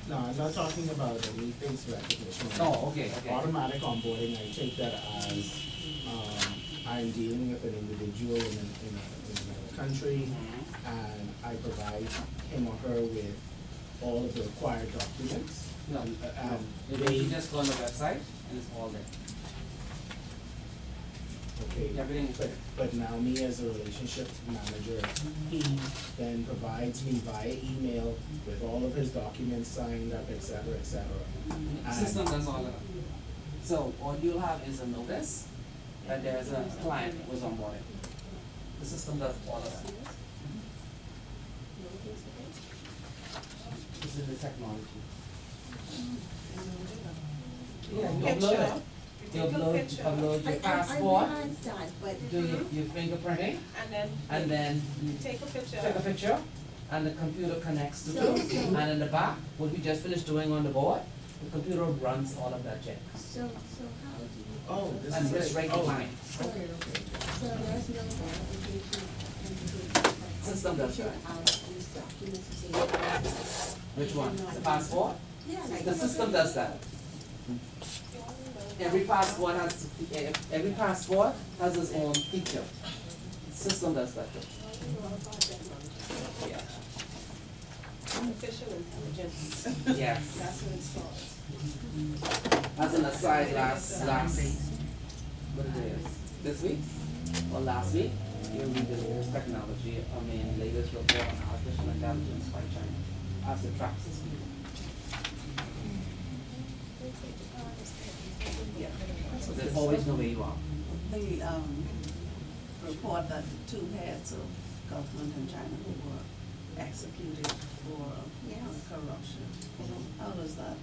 no, I'm not talking about any face recognition. Oh, okay, okay. Automatic onboarding, I take that as, I'm dealing with an individual in another country, and I provide him or her with all of the required documents. No, you just go on the website and it's all there. Okay, Everything is there. but now me as a relationship manager, he then provides me via email with all of his documents signed up, et cetera, et cetera. The system does all of that. So all you'll have is a notice that there's a client who was onboarded. The system does all of that. This is the technology. Yeah, you upload it. You upload your passport, I realize that, but. do your fingerprinting, and then you Take a picture. take a picture, and the computer connects to So- it. And in the back, what we just finished doing on the board, the computer runs all of that check. So how do you? Oh, this And is it's right to oh, client. Okay, okay. So there's no verification. System does that. Out these documents, you say. Which one? The passport? Yeah, like. The system does that. Every passport has its own feature. The system does that too. Yeah. Artificial intelligence. Yes. That's what it's called. As an aside, last, what it is, this week or last week, you'll read the latest technology, latest report on artificial intelligence by China as it tracks its people. Yeah, so they always know where you are. The, report that the two heads of government in China who were executed for corruption. How does that,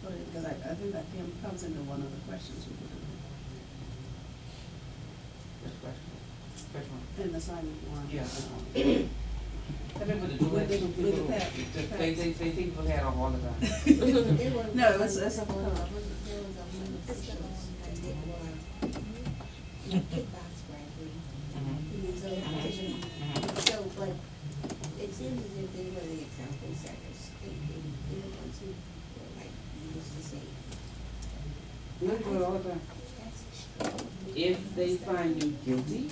put it, because I think that comes into one of the questions we put Which question? Which one? in the assignment one. Yeah. Everybody do With it. the- People, with the pet- they think people head off all the time. No, it's a, It's kickbacks, bribery. So, but it seems as if they were the example setters. They were ones who were like, used to say, We do it all the time. that's If they find you guilty,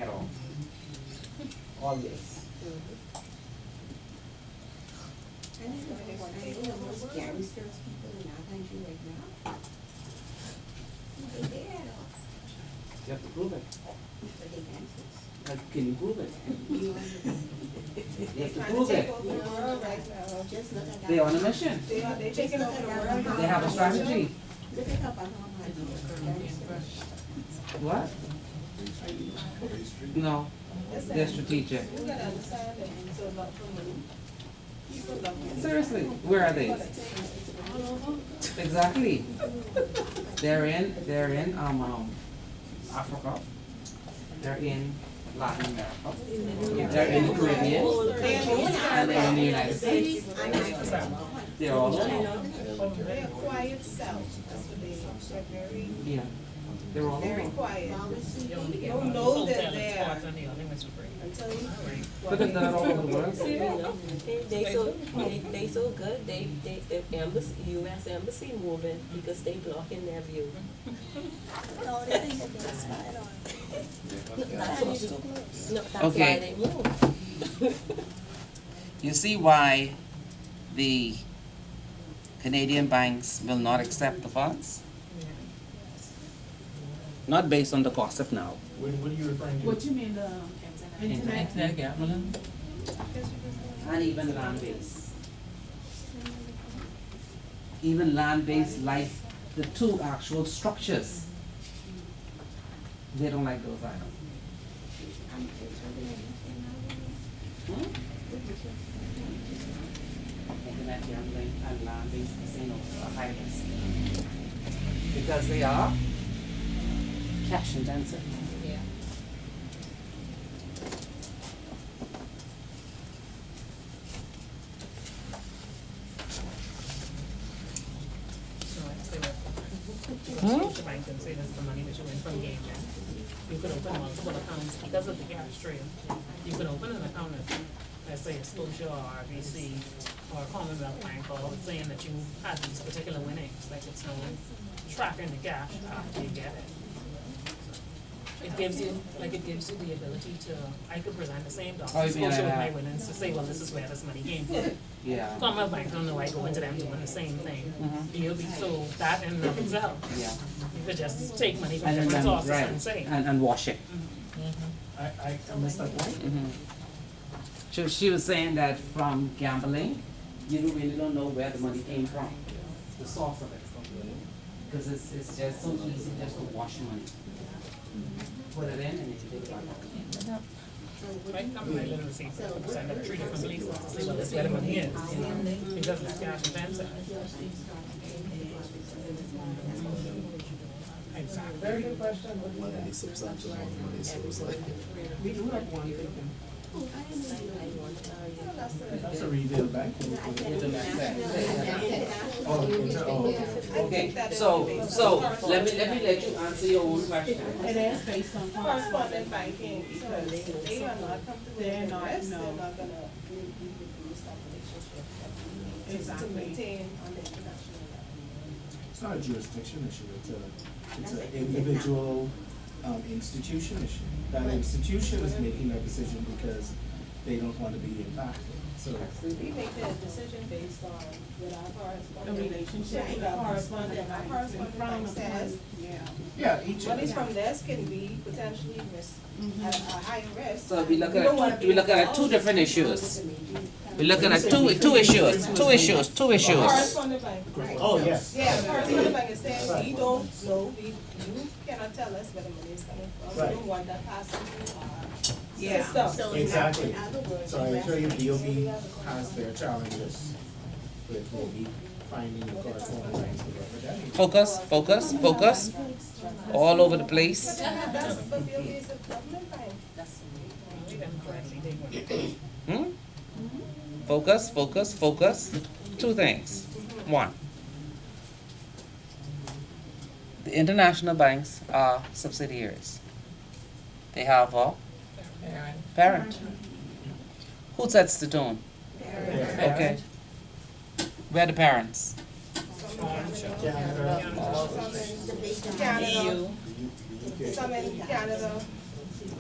at all. Always. I know most gangsters people in our country right now. They dare at all, You have to prove it. but they gangsters. Can you prove it? You You have to prove it. just look at that. They're on a mission. They taking over the world. They have a strategy. Look at how gangsters. What? No, they're strategic. You gotta understand that it's a lot for money. People love money. Seriously, where are they? Exactly. They're in Africa. They're in Latin America. They're in the Caribbean. And they're in the United States. They're all over. They're quiet self, that's what they are, they're very, Yeah. They're all very over. quiet. You only get Don't one know hotel that and they spots are, on the other ones for free. until you. Look at that all over the world. They so good, the embassy, US embassy moving because they blocking their view. No, they think that they're spied on. No, that's Okay. why they move. You see why the Canadian banks will not accept the funds? Not based on the cost of now. What are you referring to? What you mean, internet? Internet gambling? And even land-based. Even land-based like the two actual structures. They don't like those either. Internet gambling and land-based casinos are high risk. Because they are cash intensive. Yeah. So I say that. The bank can say that's the money that you win from gambling. You could open multiple accounts because of the cash trail. You could open an account at, let's say, Scotia or RBC or Commonwealth Bank, all saying that you had these particular winnings, like it's no tracking the cash after you get it. It gives you the ability to, I could present the same Oh, document, you mean Scotia with like my that? winnings to say, well, this is where this money came from. Yeah. Commonwealth Bank, don't know why I go into them doing the same thing. You'll be so that in and of itself. Yeah. You could just take money from And different then, sources right, and say. and wash it. I missed that point. She was saying that from gambling, you really don't know where the money came from, the source of it. Because it's just so easy just to wash money. Put it in and you take it out. Right, come right little receipt, send up 3 different places to see what this where the money is, you know, because it's cash intensive. Exactly. Very good question. Money substantial amount of money, so it's like, We do have one thing. Oh, I didn't know. That's a retail bank. Okay, so let me let you answer your own question. It is based on Correspondent banking, because they are not comfortable They're with not, the rest, no. they're not gonna reproduce that relationship. To Exactly. maintain on the international level. It's not a jurisdiction issue, it's an individual, institution issue. That institution is making that decision because they don't want to be impacted, so. We make the decision based on with our the correspondent. relationship. With our correspondent, our correspondent bank says, Yeah. Yeah, each. monies from this can be potentially at a higher risk. So we look don't wanna at be we look at two different issues. We're looking at two issues. Correspondent bank, right. Oh, yes. Yeah, correspondent bank is saying, we don't know, you cannot tell us where the money is coming from, we Right. don't want that passing through our Yeah. system. So in Exactly. other words, So I you assure you, have to- BOB has their challenges with maybe finding the correspondent banks to represent. Focus. All over the place. But that's, but BOB is a government bank. We them correctly, they win. Focus. Two things. One. The international banks are subsidiaries. They have a parent. Who sets the tone? Okay. Where are the parents? EU.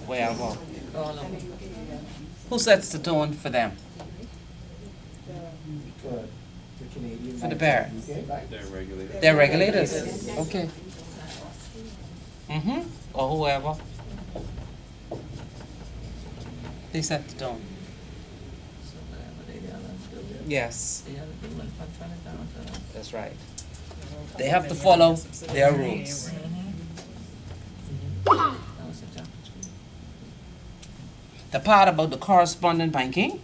Wherever. Who sets the tone for them? For the Canadian. For the banks, parents. UK banks. They're regulated. They're regulators. Okay. Or whoever. They set the tone. So whatever they gotta do, Yes, they gotta do it from trying to down to them. that's right. They have to follow their rules. That was a job. The part about the correspondent banking,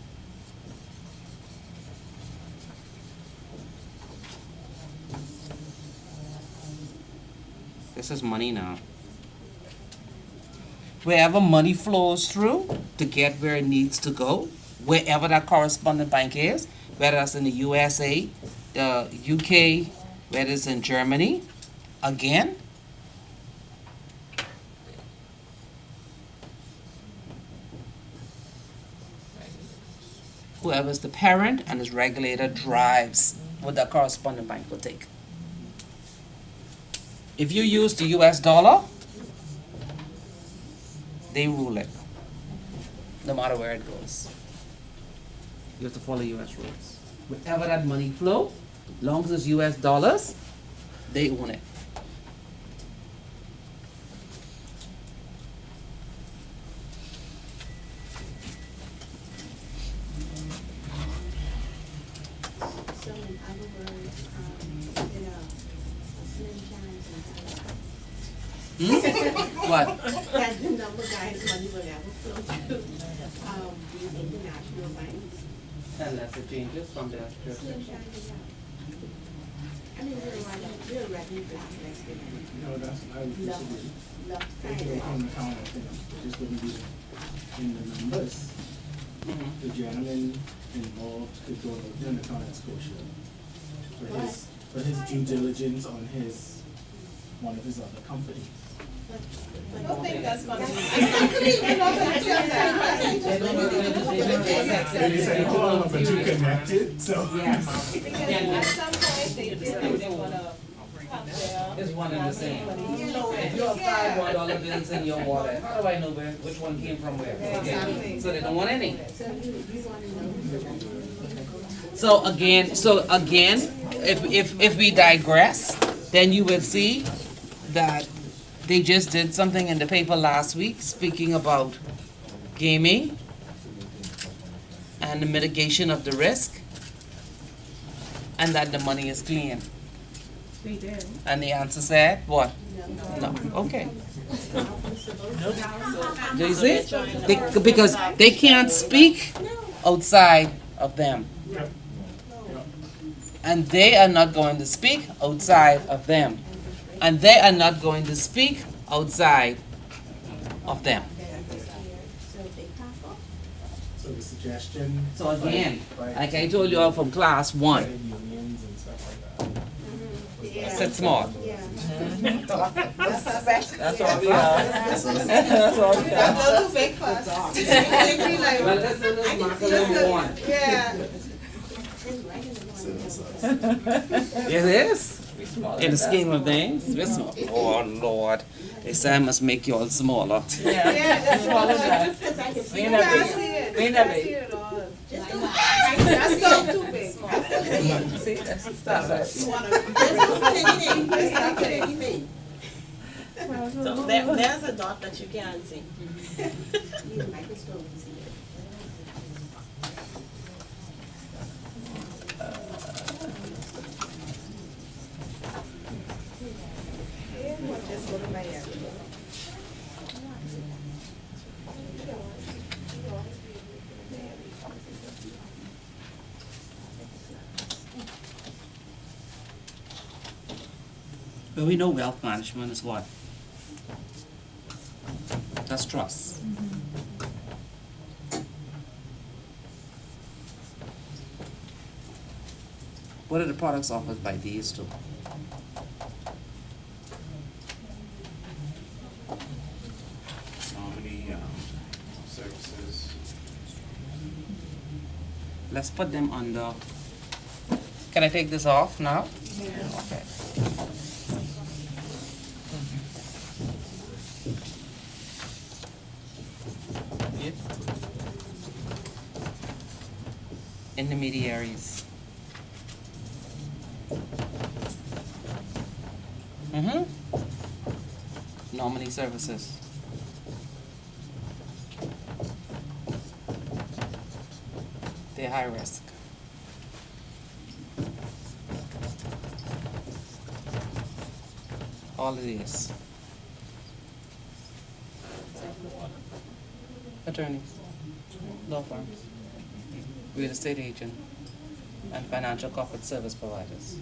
this is money now. Wherever money flows through to get where it needs to go, wherever that correspondent bank is, whether that's in the USA, the UK, whether it's in Germany, again, whoever's the parent and is regulator drives what that correspondent bank will take. If you use the US dollar, they rule it, no matter where it goes. You have to follow US rules. Wherever that money flow, long as it's US dollars, they own it. So in other words, you know, a slim chance What? that the number guys money will ever flow to, these international banks. Unless it changes from their Slim jurisdiction. chance, yeah. I mean, we're a revenue block, let's get it. No, that's, I would disagree. Love They kind could of. open an account, I think, it just wouldn't be in the numbers. The gentleman involved could go and open an account at Scotia. For his due diligence on one of his other companies. I don't think that's gonna be. They said, hold on, but you connected, so. Yes. Because at some point, they feel like they wanna have their. It's one and the same. If you have five $1 bills in your wallet, how do I know which one came from where? Okay. So they don't want any. So you want to know. So again, if we digress, then you will see that they just did something in the paper last week speaking about gaming and the mitigation of the risk, and that the money is clean. They did. And the answer said, what? No. Okay. Do you see? Because they can't speak outside of them. And they are not going to speak outside of them. And they are not going to speak outside of them. So the suggestion. So again, like I told you all from class 1, Credit unions and stuff like that. sit small. That's all we are. That's all we are. Don't make fuss. Well, let's do this marker number 1. Yeah. It is. In the scheme of things, we're small. Oh Lord, they say I must make you all smaller. Yeah, that's smaller than. We ain't that big. We ain't that big. That's not too big. See, that's the stuff. So there's a dot that you can't see. Just go to my area. But we know wealth management is what? That's trust. What are the products offered by these two? let's put them under, can I take this off now? Yeah. Okay. Yep. Intermediaries. Nominee services. They're high risk. All of these. Attorneys, law firms, real estate agent, and financial corporate service providers.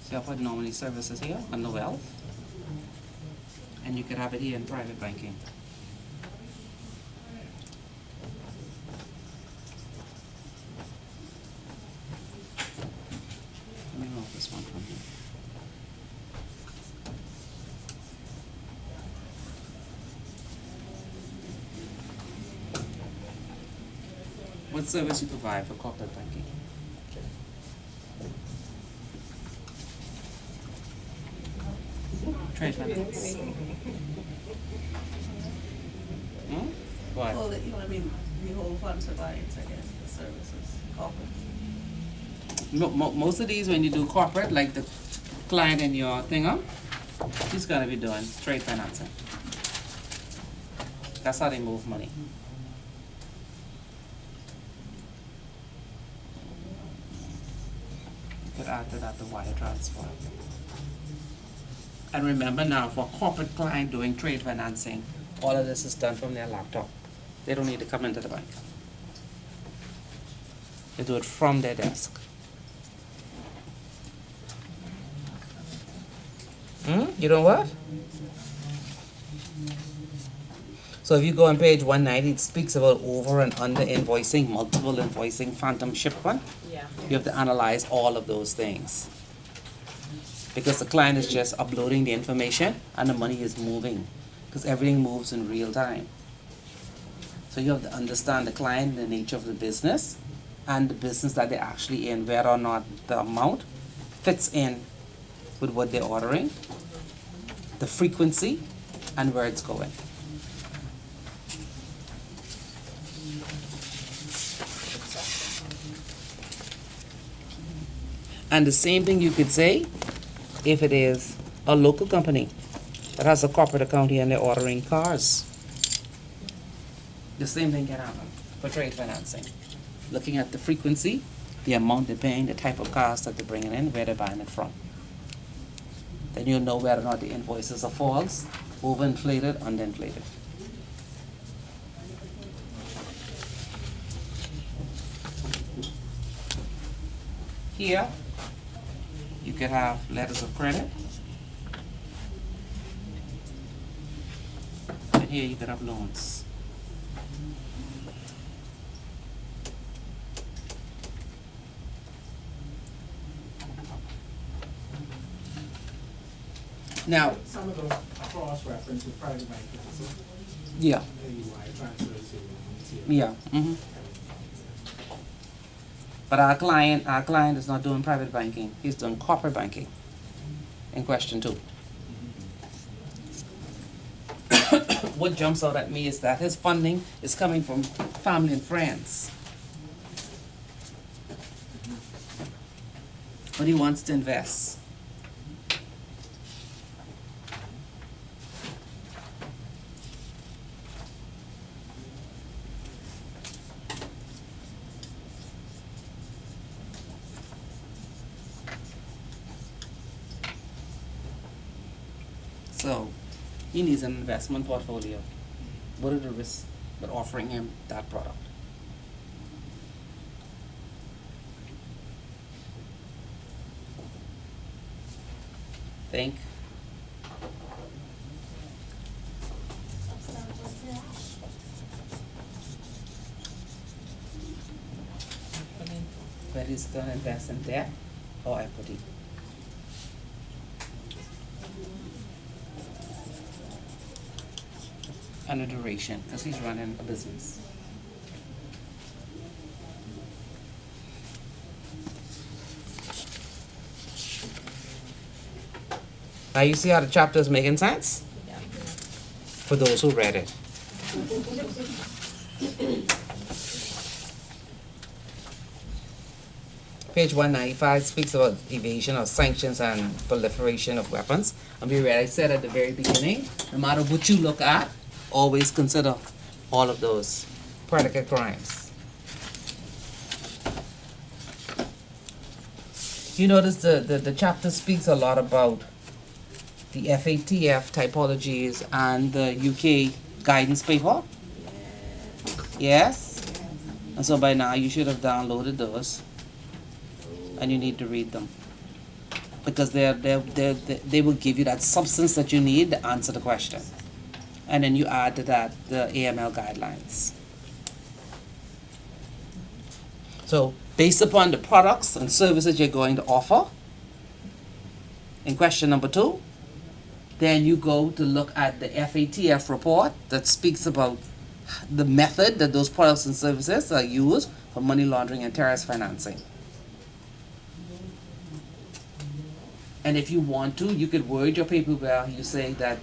So I put nominee services here under wealth, and you could have it here in private banking. Let me remove this one from here. What service you provide for corporate banking? Trade finance. What? Well, you know what I mean, the whole fund provides, I guess, the services, corporate. Most of these, when you do corporate, like the client in your thing, he's gonna be doing trade financing. That's how they move money. You could add to that the wire transfer. And remember now, for a corporate client doing trade financing, all of this is done from their laptop. They don't need to come into the bank. They do it from their desk. You know what? So if you go on page 190, it speaks about over and under invoicing, multiple invoicing, phantom shipment. Yeah. You have to analyze all of those things. Because the client is just uploading the information and the money is moving. Because everything moves in real time. So you have to understand the client, the nature of the business, and the business that they're actually in, whether or not the amount fits in with what they're ordering, the frequency, and where it's going. And the same thing you could say if it is a local company that has a corporate account here and they're ordering cars. The same thing can happen for trade financing. Looking at the frequency, the amount they're paying, the type of cars that they're bringing in, where they're buying it from. Then you'll know whether or not the invoices are false, overinflated, underinflated. Here, you could have letters of credit. And here you could have loans. Now, Some of those cross-reference with private banking, so yeah, maybe wire transfers to. yeah. But our client is not doing private banking. He's doing corporate banking. In question 2. What jumps out at me is that his funding is coming from family and friends. But he wants to invest. So, he needs an investment portfolio. What are the risks with offering him that product? Think. Whether he's going to invest in debt or equity. and the duration, because he's running a business. Now you see how the chapter is making sense? For those who read it. Page 195 speaks about evasion of sanctions and proliferation of weapons. And we read, I said at the very beginning, no matter what you look at, always consider all of those predicate crimes. You notice the chapter speaks a lot about the FATF typologies and the UK guidance paper. Yes? And so by now you should have downloaded those. And you need to read them. Because they will give you that substance that you need to answer the question. And then you add to that the AML guidelines. So based upon the products and services you're going to offer, in question number 2, then you go to look at the FATF report that speaks about the method that those products and services are used for money laundering and terrorist financing. And if you want to, you could word your paper where you say that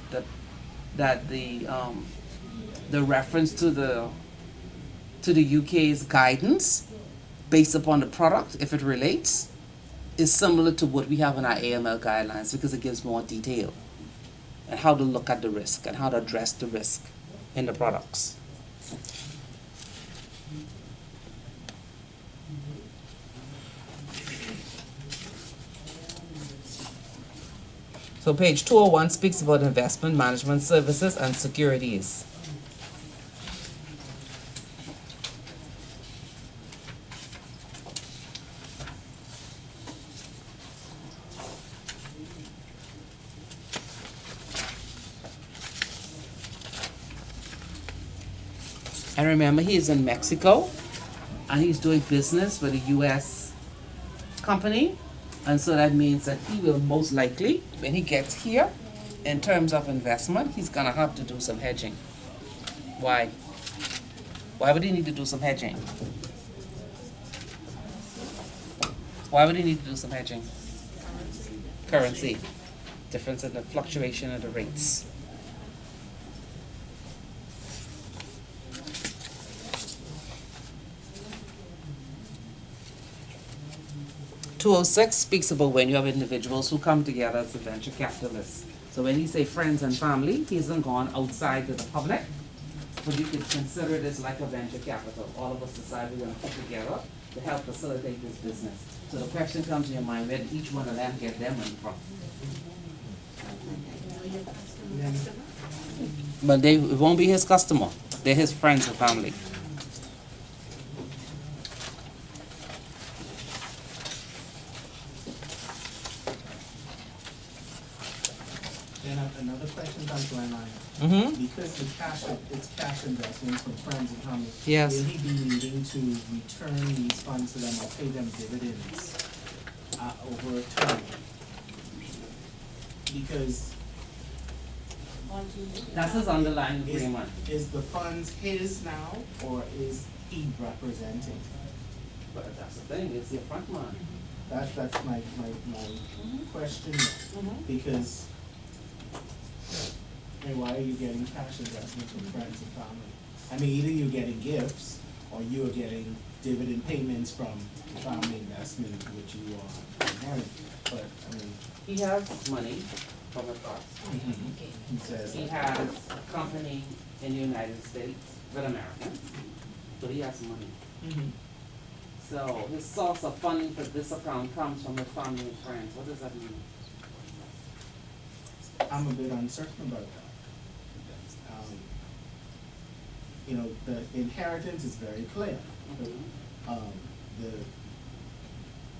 the reference to the UK's guidance based upon the product, if it relates, is similar to what we have in our AML guidelines because it gives more detail and how to look at the risk and how to address the risk in the products. So page 201 speaks about investment management services and securities. And remember, he is in Mexico and he's doing business with a US company. And so that means that he will most likely, when he gets here, in terms of investment, he's gonna have to do some hedging. Why? Why would he need to do some hedging? Why would he need to do some hedging? Currency. Difference in the fluctuation of the rates. (206) speaks about when you have individuals who come together as a venture capitalists. So when he say friends and family, he hasn't gone outside to the public, but you could consider this like a venture capital. All of us decide we're going to put together to help facilitate this business. So the question comes to your mind, where did each one of them get their money from? But it won't be his customer. They're his friends and family. Then another question comes to my mind. Mm-hmm. Because it's cash investments from friends and family. Yes. Will he be needing to return these funds to them or pay them dividends over time? Because That's his underlying agreement. is the funds his now or is he representing? But that's the thing, it's the front man. That's my question, because, I mean, why are you getting cash investments from friends and family? I mean, either you're getting gifts, or you are getting dividend payments from family investment, which you are inheriting, but, I mean. He has money from a trust. He says. He has a company in the United States with Americans, but he has money. So his source of funding for this account comes from his family and friends. What does that mean? I'm a bit uncertain about that. You know, the inheritance is very clear. The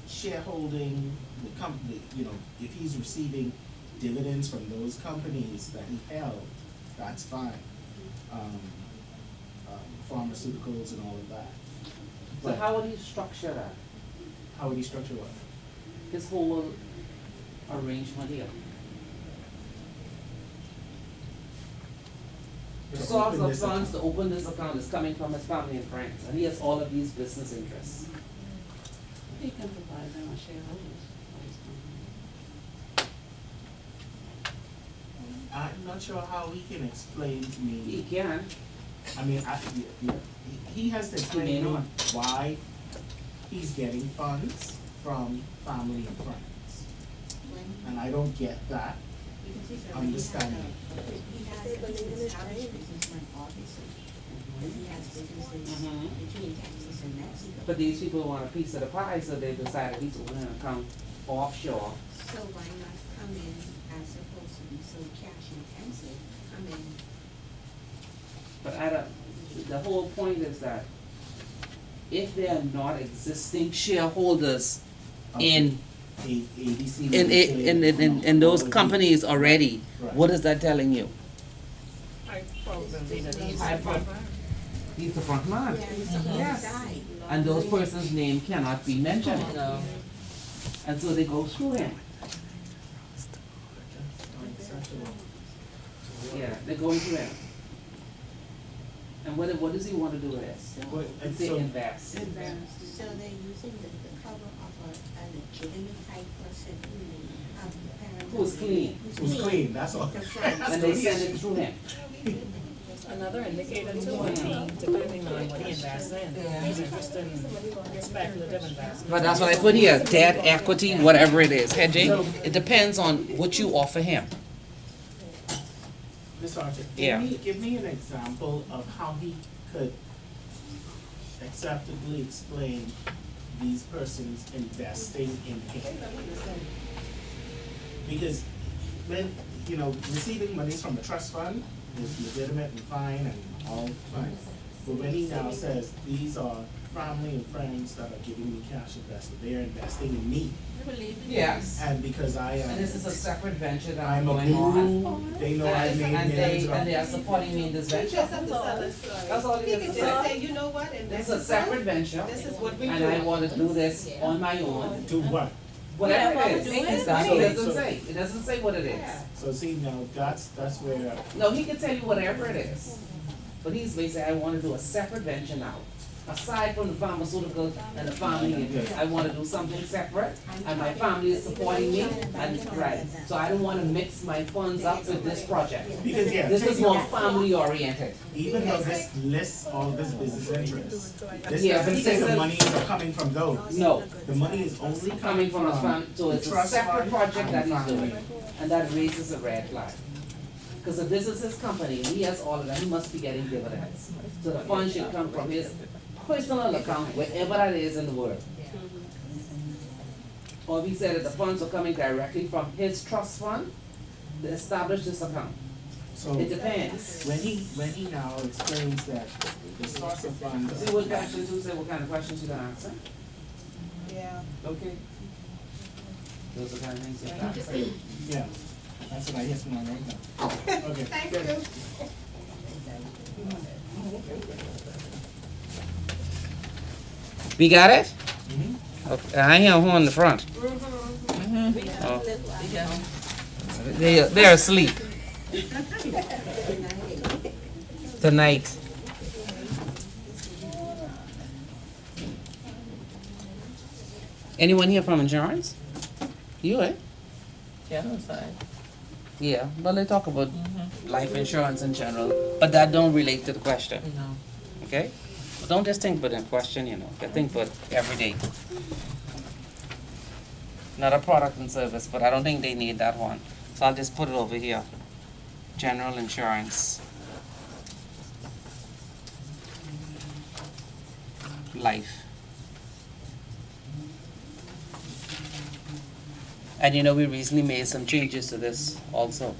shareholding, the company, you know, if he's receiving dividends from those companies that he held, that's fine. Pharmaceuticals and all of that. So But how would he structure that? how would he structure what? His whole arrangement here. The to source open of this funds account. to open this account is coming from his family and friends, and he has all of these business interests. He can provide them a shareholders. I'm not sure how he can explain to He me, can, I mean, he has to explain may to me not. why he's getting funds from family and friends. And I don't get that. Because he's a Understanding. He has a established businessman, obviously. He has businesses Mhm. between Texas and Mexico. but these people want a piece of the pie, so they decided he's opening an account offshore. So why not come in as opposed to be so cash intensive, come in. But the whole point is that if they are not existing shareholders in ABC. in those companies already, Right. what is that telling you? I probably that he's I prob- He's the front man. Yeah, and someone Yes. died. And those persons' name cannot be mentioned. No. And so they go through him. Yeah, they're going through him. And what does he want to do with it? But, and Say so, invest. So they're using the cover of a legitimate type person, apparently. Who's clean. who's clean, that's all. The friends. And they send it through him. another indicator too, I think, depending on what he invests in. He's interested in speculative investment. But that's what I put here, debt, equity, whatever it is, hedging. It depends on what you offer him. Mr. Archer, Yeah. give me an example of how he could acceptably explain these persons investing in him. Because when, receiving monies from a trust fund is legitimate and fine and all fine. But when he now says, these are family and friends that are giving me cash invested, they are investing in me. Yes. And because I am. And this is a separate venture that I'm I'm a going on. guru, they know I made millions of. And they are supporting me in this venture. That's all he has to say. you know what, and It's a separate venture, this is what we and I want to do this on my own, Do what? whatever Yeah, it is. doing it. It doesn't So- say, it doesn't say what it is. So see, now, that's where, No, he can tell you whatever it is, but he's basically, I want to do a separate venture now. Aside from the pharmaceuticals and the family interest, I want to do something separate, and my family is supporting me, and, right. So I don't want to mix my funds up with this project. because, yeah, This is more family oriented. even though this lists all of his business interests, this Yeah, doesn't but say this the is- money is coming from those. No, The money is only coming from a fund, so the it's a trust separate fund project and that he's family. doing, and that raises a red flag. Because if this is his company, and he has all of that, he must be getting dividends. So the fund should come from his personal account, wherever that is in the world. Or if he said that the funds are coming directly from his trust fund, to establish this account. So It depends. when he now explains that the source of funds. See what questions you say, what kind of questions you gonna answer? Yeah. Okay. Those are the kind of things you have to answer. Yeah, that's what I hear from him right now. Okay. Thank good. you. We got it? Mhm. Okay, I hear who in the front. Oh. They're asleep. Tonight. Anyone here from insurance? You, eh? General side. Yeah, but they talk about life insurance in general, but that don't relate to the question, No. okay? But don't just think about the question, you think about every day. Not a product and service, but I don't think they need that one. So I'll just put it over here. General insurance. Life. And we recently made some changes to this also,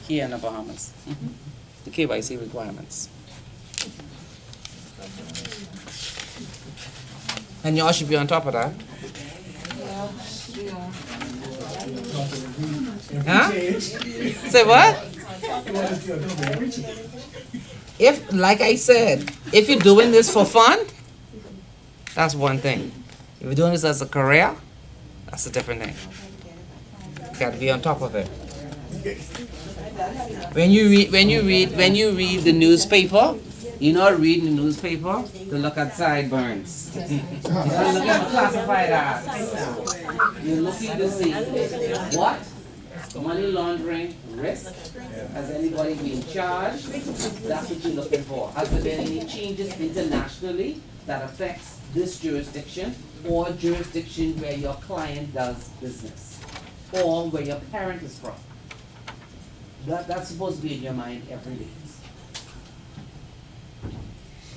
here in the Bahamas. The KYC requirements. And y'all should be on top of that. Huh? Say what? If, like I said, if you're doing this for fun, that's one thing. If you're doing this as a career, that's a different thing. You gotta be on top of it. When you read the newspaper, you're not reading the newspaper to look at sideburns. You're not looking at classified ads. You're looking to see what money laundering risk, has anybody been charged? That's what you're looking for. Has there been any changes internationally that affects this jurisdiction or jurisdiction where your client does business or where your parent is from? That's supposed to be in your mind every day.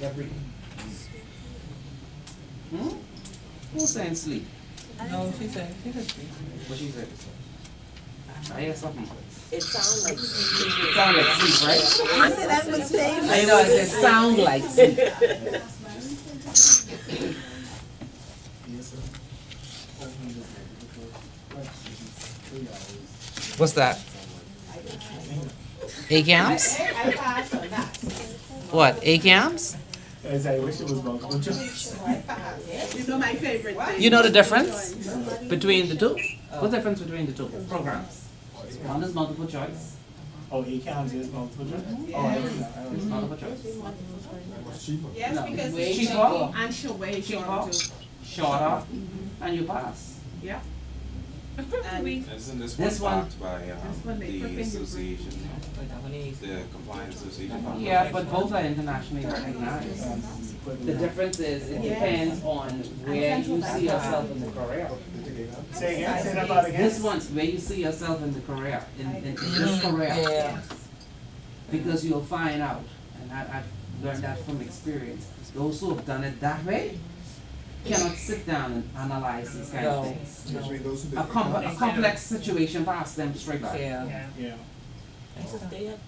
Every day. Who's saying sleep? No, she said, she could speak. What she said? I hear something. It sounds like It sound like sleep, right? I said that was safe. I know, I said sound like sleep. What's that? ACAMS? What, ACAMS? As I wish it was multiple choice. You know my favorite thing. You know the difference between the two? What's the difference between the two programs? One is multiple choice. Oh, ACAMS is multiple choice? Oh, I don't know. It's multiple choice. Yes, No, because way it's cheaper. and she'll way Cheaper, shorter too. shorter, and you pass. Yeah. Isn't this This one one- backed by one they put in the the association, the compliance association? Yeah, but both are internationally recognized. The difference is, it depends on where you see yourself in the career. Say again, say that about again. This one's where you see yourself in the career, in this career. Yeah. Because you'll find out, and I've learned that from experience, those who have done it that way cannot sit down and analyze these kind of No, things. no. A complex situation pass them straight by. Yeah. Yeah.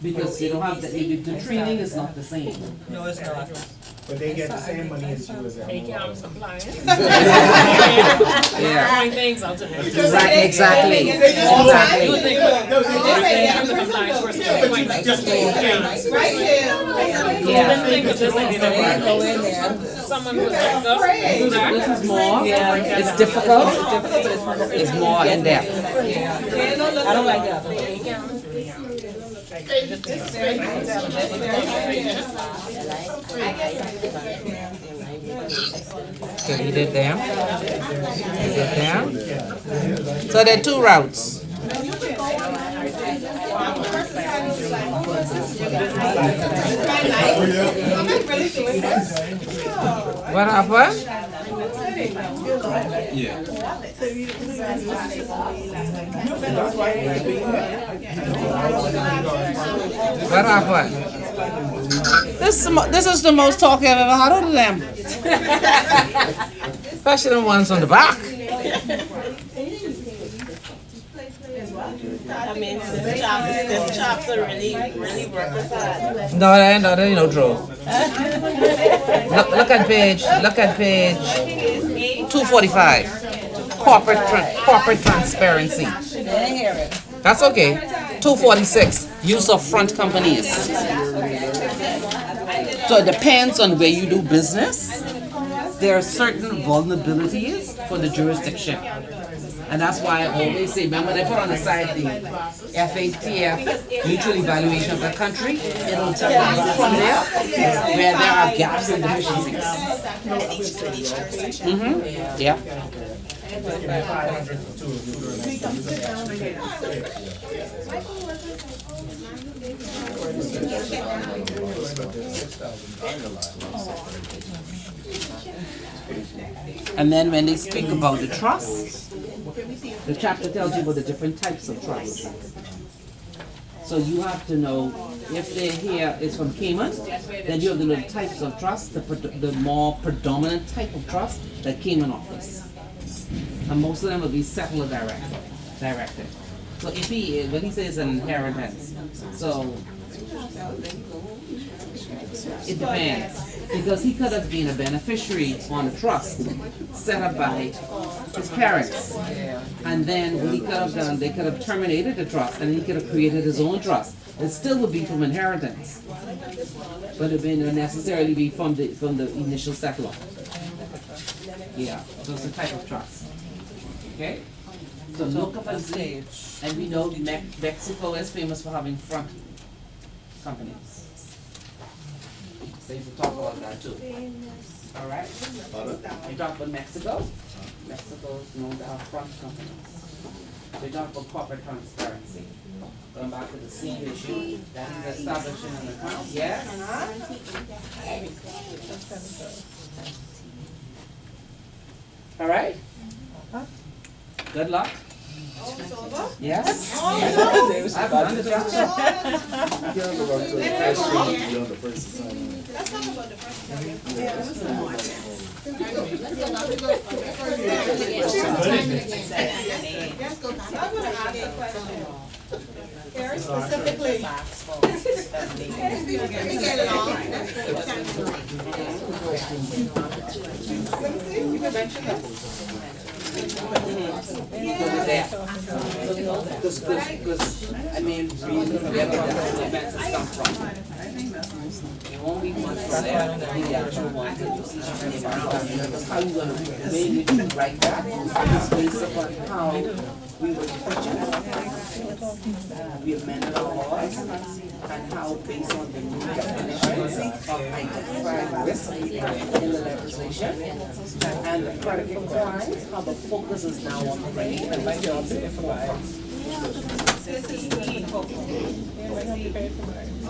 Because they don't have, the training is not the same. No, it's not. But they get the same money as you as ACAMS compliance. Yeah. Throwing things out to them. Exactly. You would think, I'm the compliance person, I'm going like, just ACAMS. Yeah. Think of this like, Go in there. someone who's like, go, do that. This is more, Yeah. it's difficult, it's more in depth. I don't like that. Okay, you did there. You did there. So there are two routes. What happened? Yeah. What happened? This is the most talk I've ever had out of them. Especially the ones on the back. I mean, this chops are really working hard. No, they no draw. Look at page 245. Corporate transparency. That's okay. 246. Use of front companies. So it depends on where you do business. There are certain vulnerabilities for the jurisdiction. And that's why I always say, remember they put on the side the FATF, mutual evaluation of the country. It'll tell you from there where there are gaps and deficiencies. Yeah. And then when they speak about the trust, the chapter tells you about the different types of trust. So you have to know if they're here is from Cayman, then you have the little types of trust, the more predominant type of trust that Cayman offers. And most of them will be settled directed. So if when he says an inheritance, so it depends. Because he could have been a beneficiary on a trust set up by his parents. And then what he could have done, they could have terminated the trust and he could have created his own trust. It still would be from inheritance. But it may not necessarily be from the initial settler. Yeah, so it's a type of trust. Okay? So look up and That's see, and we know Mexico is famous for having front companies. So you can talk about that too. Alright? You talk about Mexico? Mexico is known to have front companies. So you talk about corporate transparency. Going back to the same issue, that is establishing an account, yes? Alright? Good luck. Yes? I've done the job. You're on the wrong to the first one, you're on the first assignment. Let's talk about the first area. Yeah, let's do one. Let's go back. I'm gonna ask a question. Very Specifically. Let me get it on. You can mention that. Because, I mean, we forget where the expenses come from. It won't be much from there, the actual ones that you see from the account. Because how you gonna, when you do write that, is based upon how we were teaching. We amended our laws, and how based on the new definitions of identifying risk in the legislation, and the predicate crimes, how the focus is now on preventing and my job to improvise.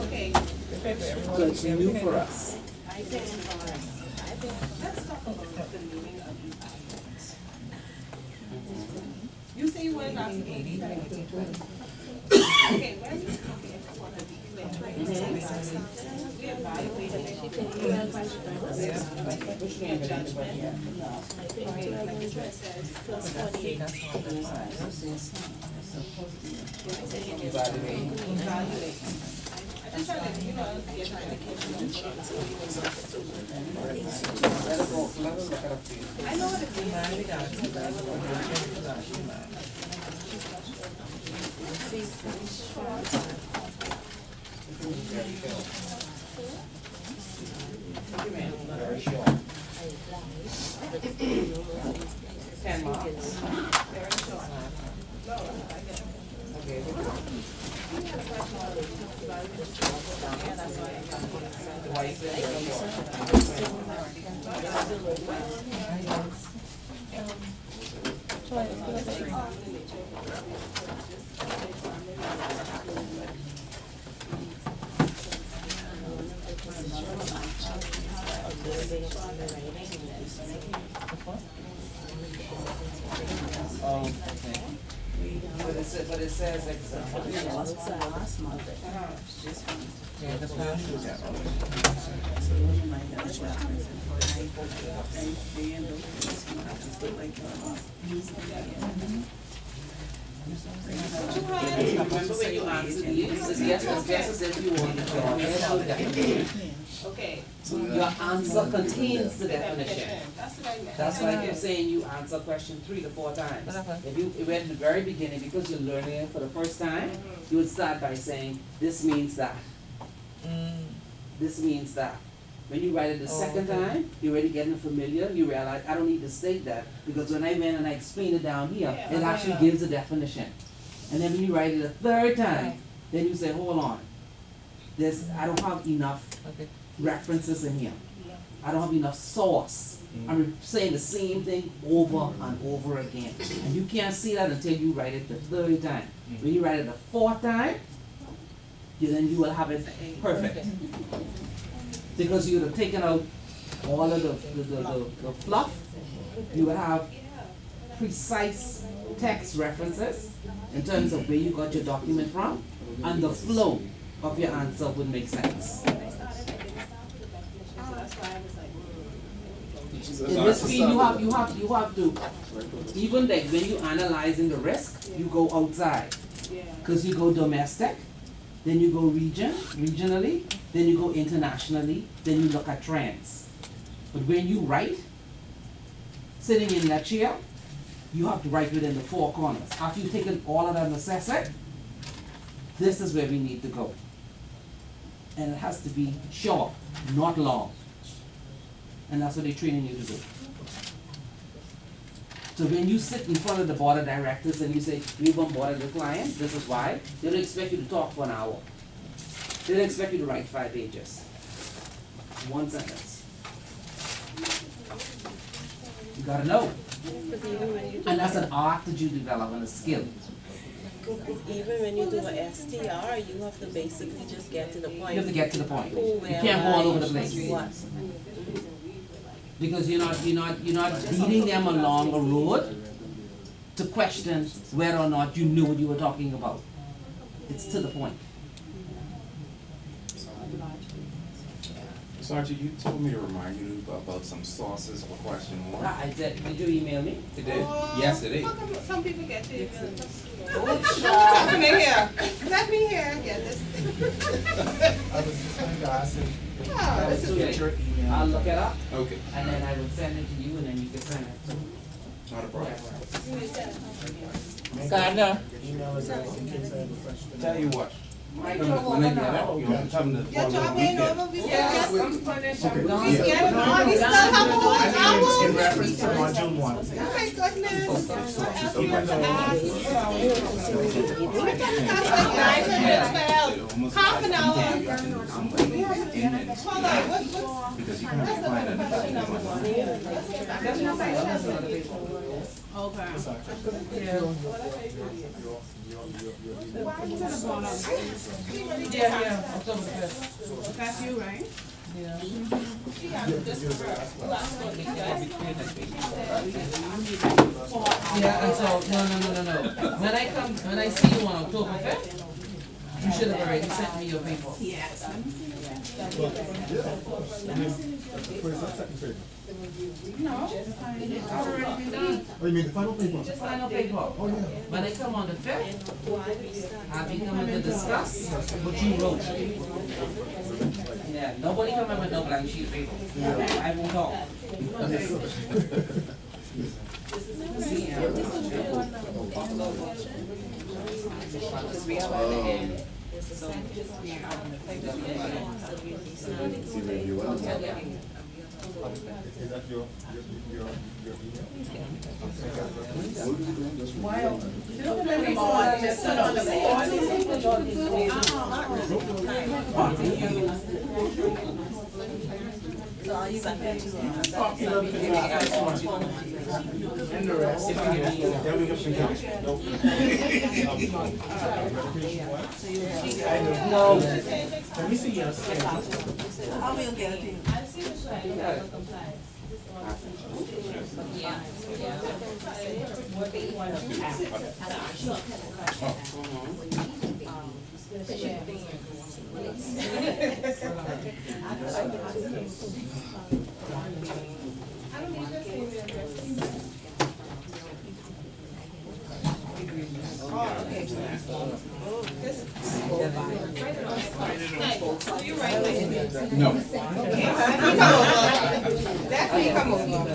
Okay. So it's new for us. Let's talk about the meaning of impact. You say you were not. Okay, when you want to declare, we evaluated it. Which name did I put here? Evaluate. I just try to, get my indication. Let's look it up for you. I know what it is. Very short. 10 marks. Okay. Why is it okay. But it says example. Yeah, that's what I'm Remember when you answered these, it's just as if you want to draw it. Okay. Your answer contains the definition. That's what I meant. That's why I keep saying you answer question 3 to 4 times. If you were at the very beginning, because you're learning it for the first time, you would start by saying, this means that. This means that. When you write it the second time, you're already getting familiar, you realize, I don't need to state that, because when I went and I explained it down here, it actually gives a definition. And then when you write it a third time, then you say, hold on, I don't have enough references in here. I don't have enough source. I'm saying the same thing over and over again. And you can't see that until you write it the third time. When you write it the fourth time, then you will have it perfect. Because you would have taken out all of the fluff. You would have precise text references in terms of where you got your document from, and the flow of your answer would make sense. In this field, you have to, even like when you analyzing the risk, you go outside. Because you go domestic, then you go regionally, then you go internationally, then you look at trends. But when you write, sitting in that chair, you have to write within the 4 corners. After you've taken all of that and assess it, this is where we need to go. And it has to be short, not long. And that's what they're training you to do. So when you sit in front of the board of directors and you say, we've onboarded the client, this is why, they don't expect you to talk for an hour. They don't expect you to write 5 pages. One sentence. You gotta know. And that's an art that you develop and a skill. Even when you do a STR, you have to basically just get to the point. You have to get to the point. Who, You where, can't go all over the why, place. what. Because you're not leading them along a road to question whether or not you knew what you were talking about. It's to the point. Sergeant, you told me to remind you about some sources for question 1. I did you email me? It did? Yes, it did. Some people get to Let me hear. Let me hear and get this. I was just going to ask if Oh, that this was is get your email. I'll look it up Okay. and then I will send it to you and then you can send it to Not a problem. Gardner. Email address in case I have a question. Tell you what. My When job I over get now. out, you want to come to the Your job following ain't weekend. over, we Yeah, still I'm finished, I'm Okay. done. get it on, we still have a whole I mean, in hour. reference to module 1. Oh my goodness. What else you Even want to though- ask? Half an hour. Hold on, what's, Because you can't find Yeah, October 5th. That's you, right? Yeah, and so, no. When I see you on October 5th, you should have already sent me your paper. Yes. First and second paper. No, it's already been done. Oh, you mean the final paper? Just final paper. Oh, yeah. When I come on the 5th, I'll be coming to discuss what you wrote. Yeah, nobody coming with no blank sheet of paper. I won't talk. See where you are. Is that your email? What are you doing? Just And the rest, then we can figure it. No. Let me see your schedule. I will get it to you. No. Definitely come over.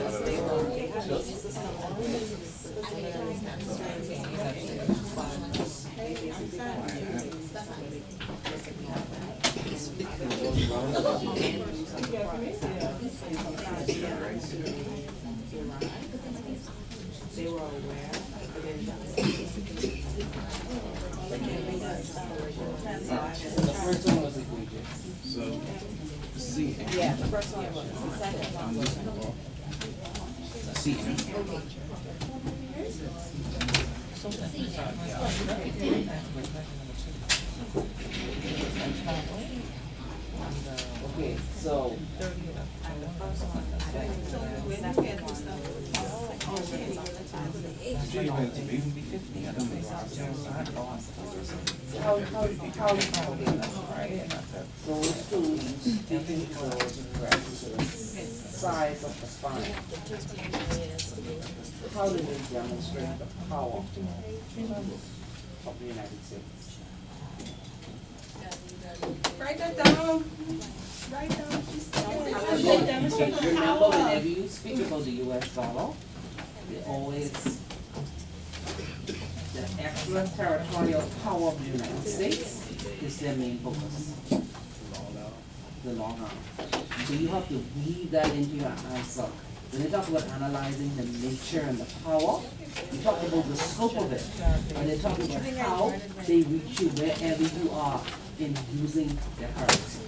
The first one was egregious. So, C. Yeah, the first one was, the second one was. C. Okay, so. Even be 50, I don't know. Those students, individuals, size of the spine. How do they demonstrate the power of the United States? Write that down. Write down. Remember, whenever you speak about the US dollar, they always, the extraterritorial power of the United States is their main focus. The long arm. So you have to weave that into your answer when they talk about analyzing the nature and the power, we talk about the scope of it. And they talk about how they reach you wherever you are in using their currency.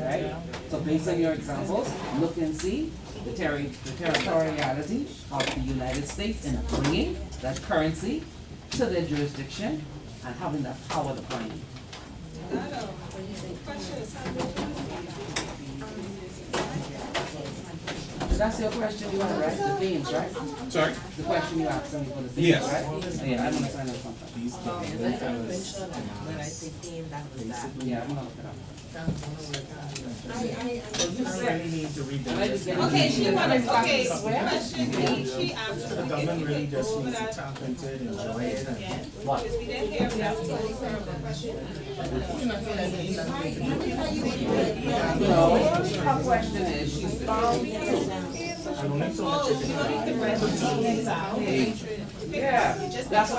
Right? So based on your examples, look and see the territoriality of the United States in bringing that currency to their jurisdiction and having that power to find it. That's your question you want, right? The themes, right? Sorry? The question you asked me for the themes, Yes. right? Yeah, I'm gonna sign that contract. These When I say theme, that was that. Yeah, I'm gonna look it up. You really need to read the list. Okay, she wanted, okay, Where? question, she asked. The government really just needs to tap into it, enjoy it, and What? Because we didn't hear that, so we heard the question. No, her question is, she's found. I don't need so much of it. Yeah, that's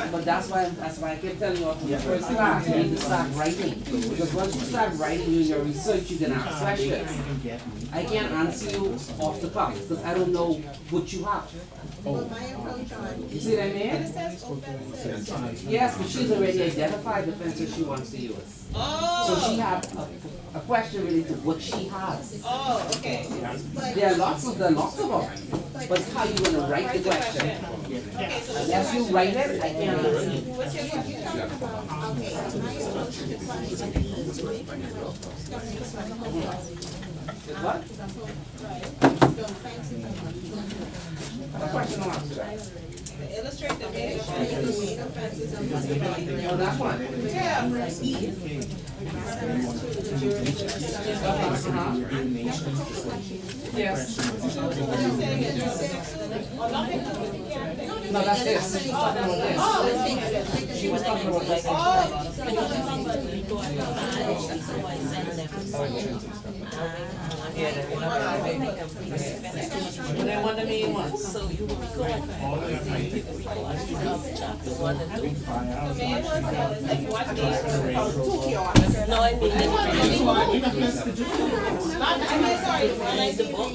why I kept telling you from the first class, you need to start writing. Because once you start writing doing your research, you can ask questions. I can't answer you off the cuff, because I don't know what you have. You see what I mean? Yes, but she's already identified the fences she wants to use. So she had a question related to what she has. Oh, okay. There are lots of them, but it's how you gonna write the question. Unless you write it, I can't answer you. What? What question I'm asking that? Illustrate the made of fences. Oh, that one? Yeah. Yes. No, that's this. She's talking about this. She was talking about this. When I want to meet once. So you will record chapter 1 and 2. No, I mean, the book.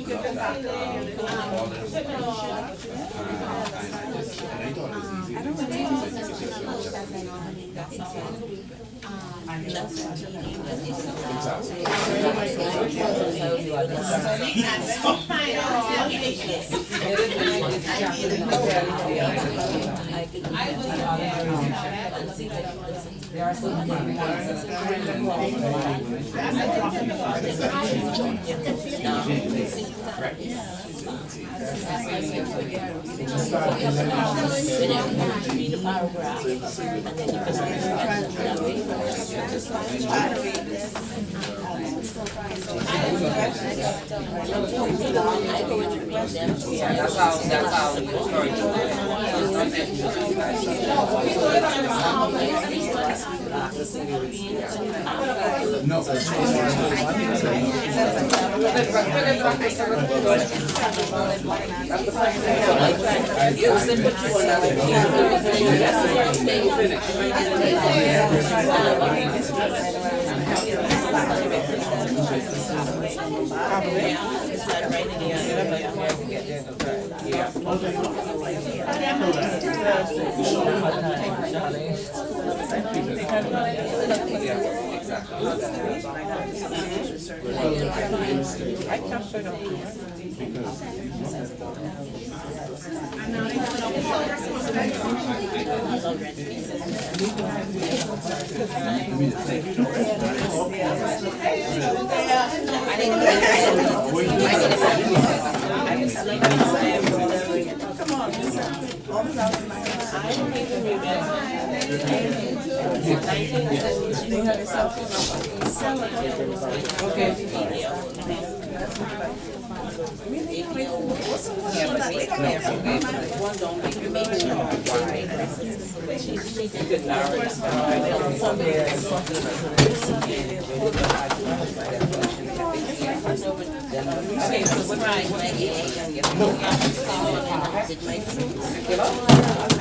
There are some Read the paragraph, and then you can that way. I go and read them. Yeah, that's how the story No.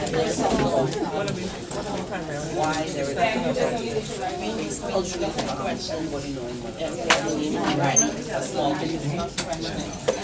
Okay, so what primarily why there is a cultural question. Right. A small business question.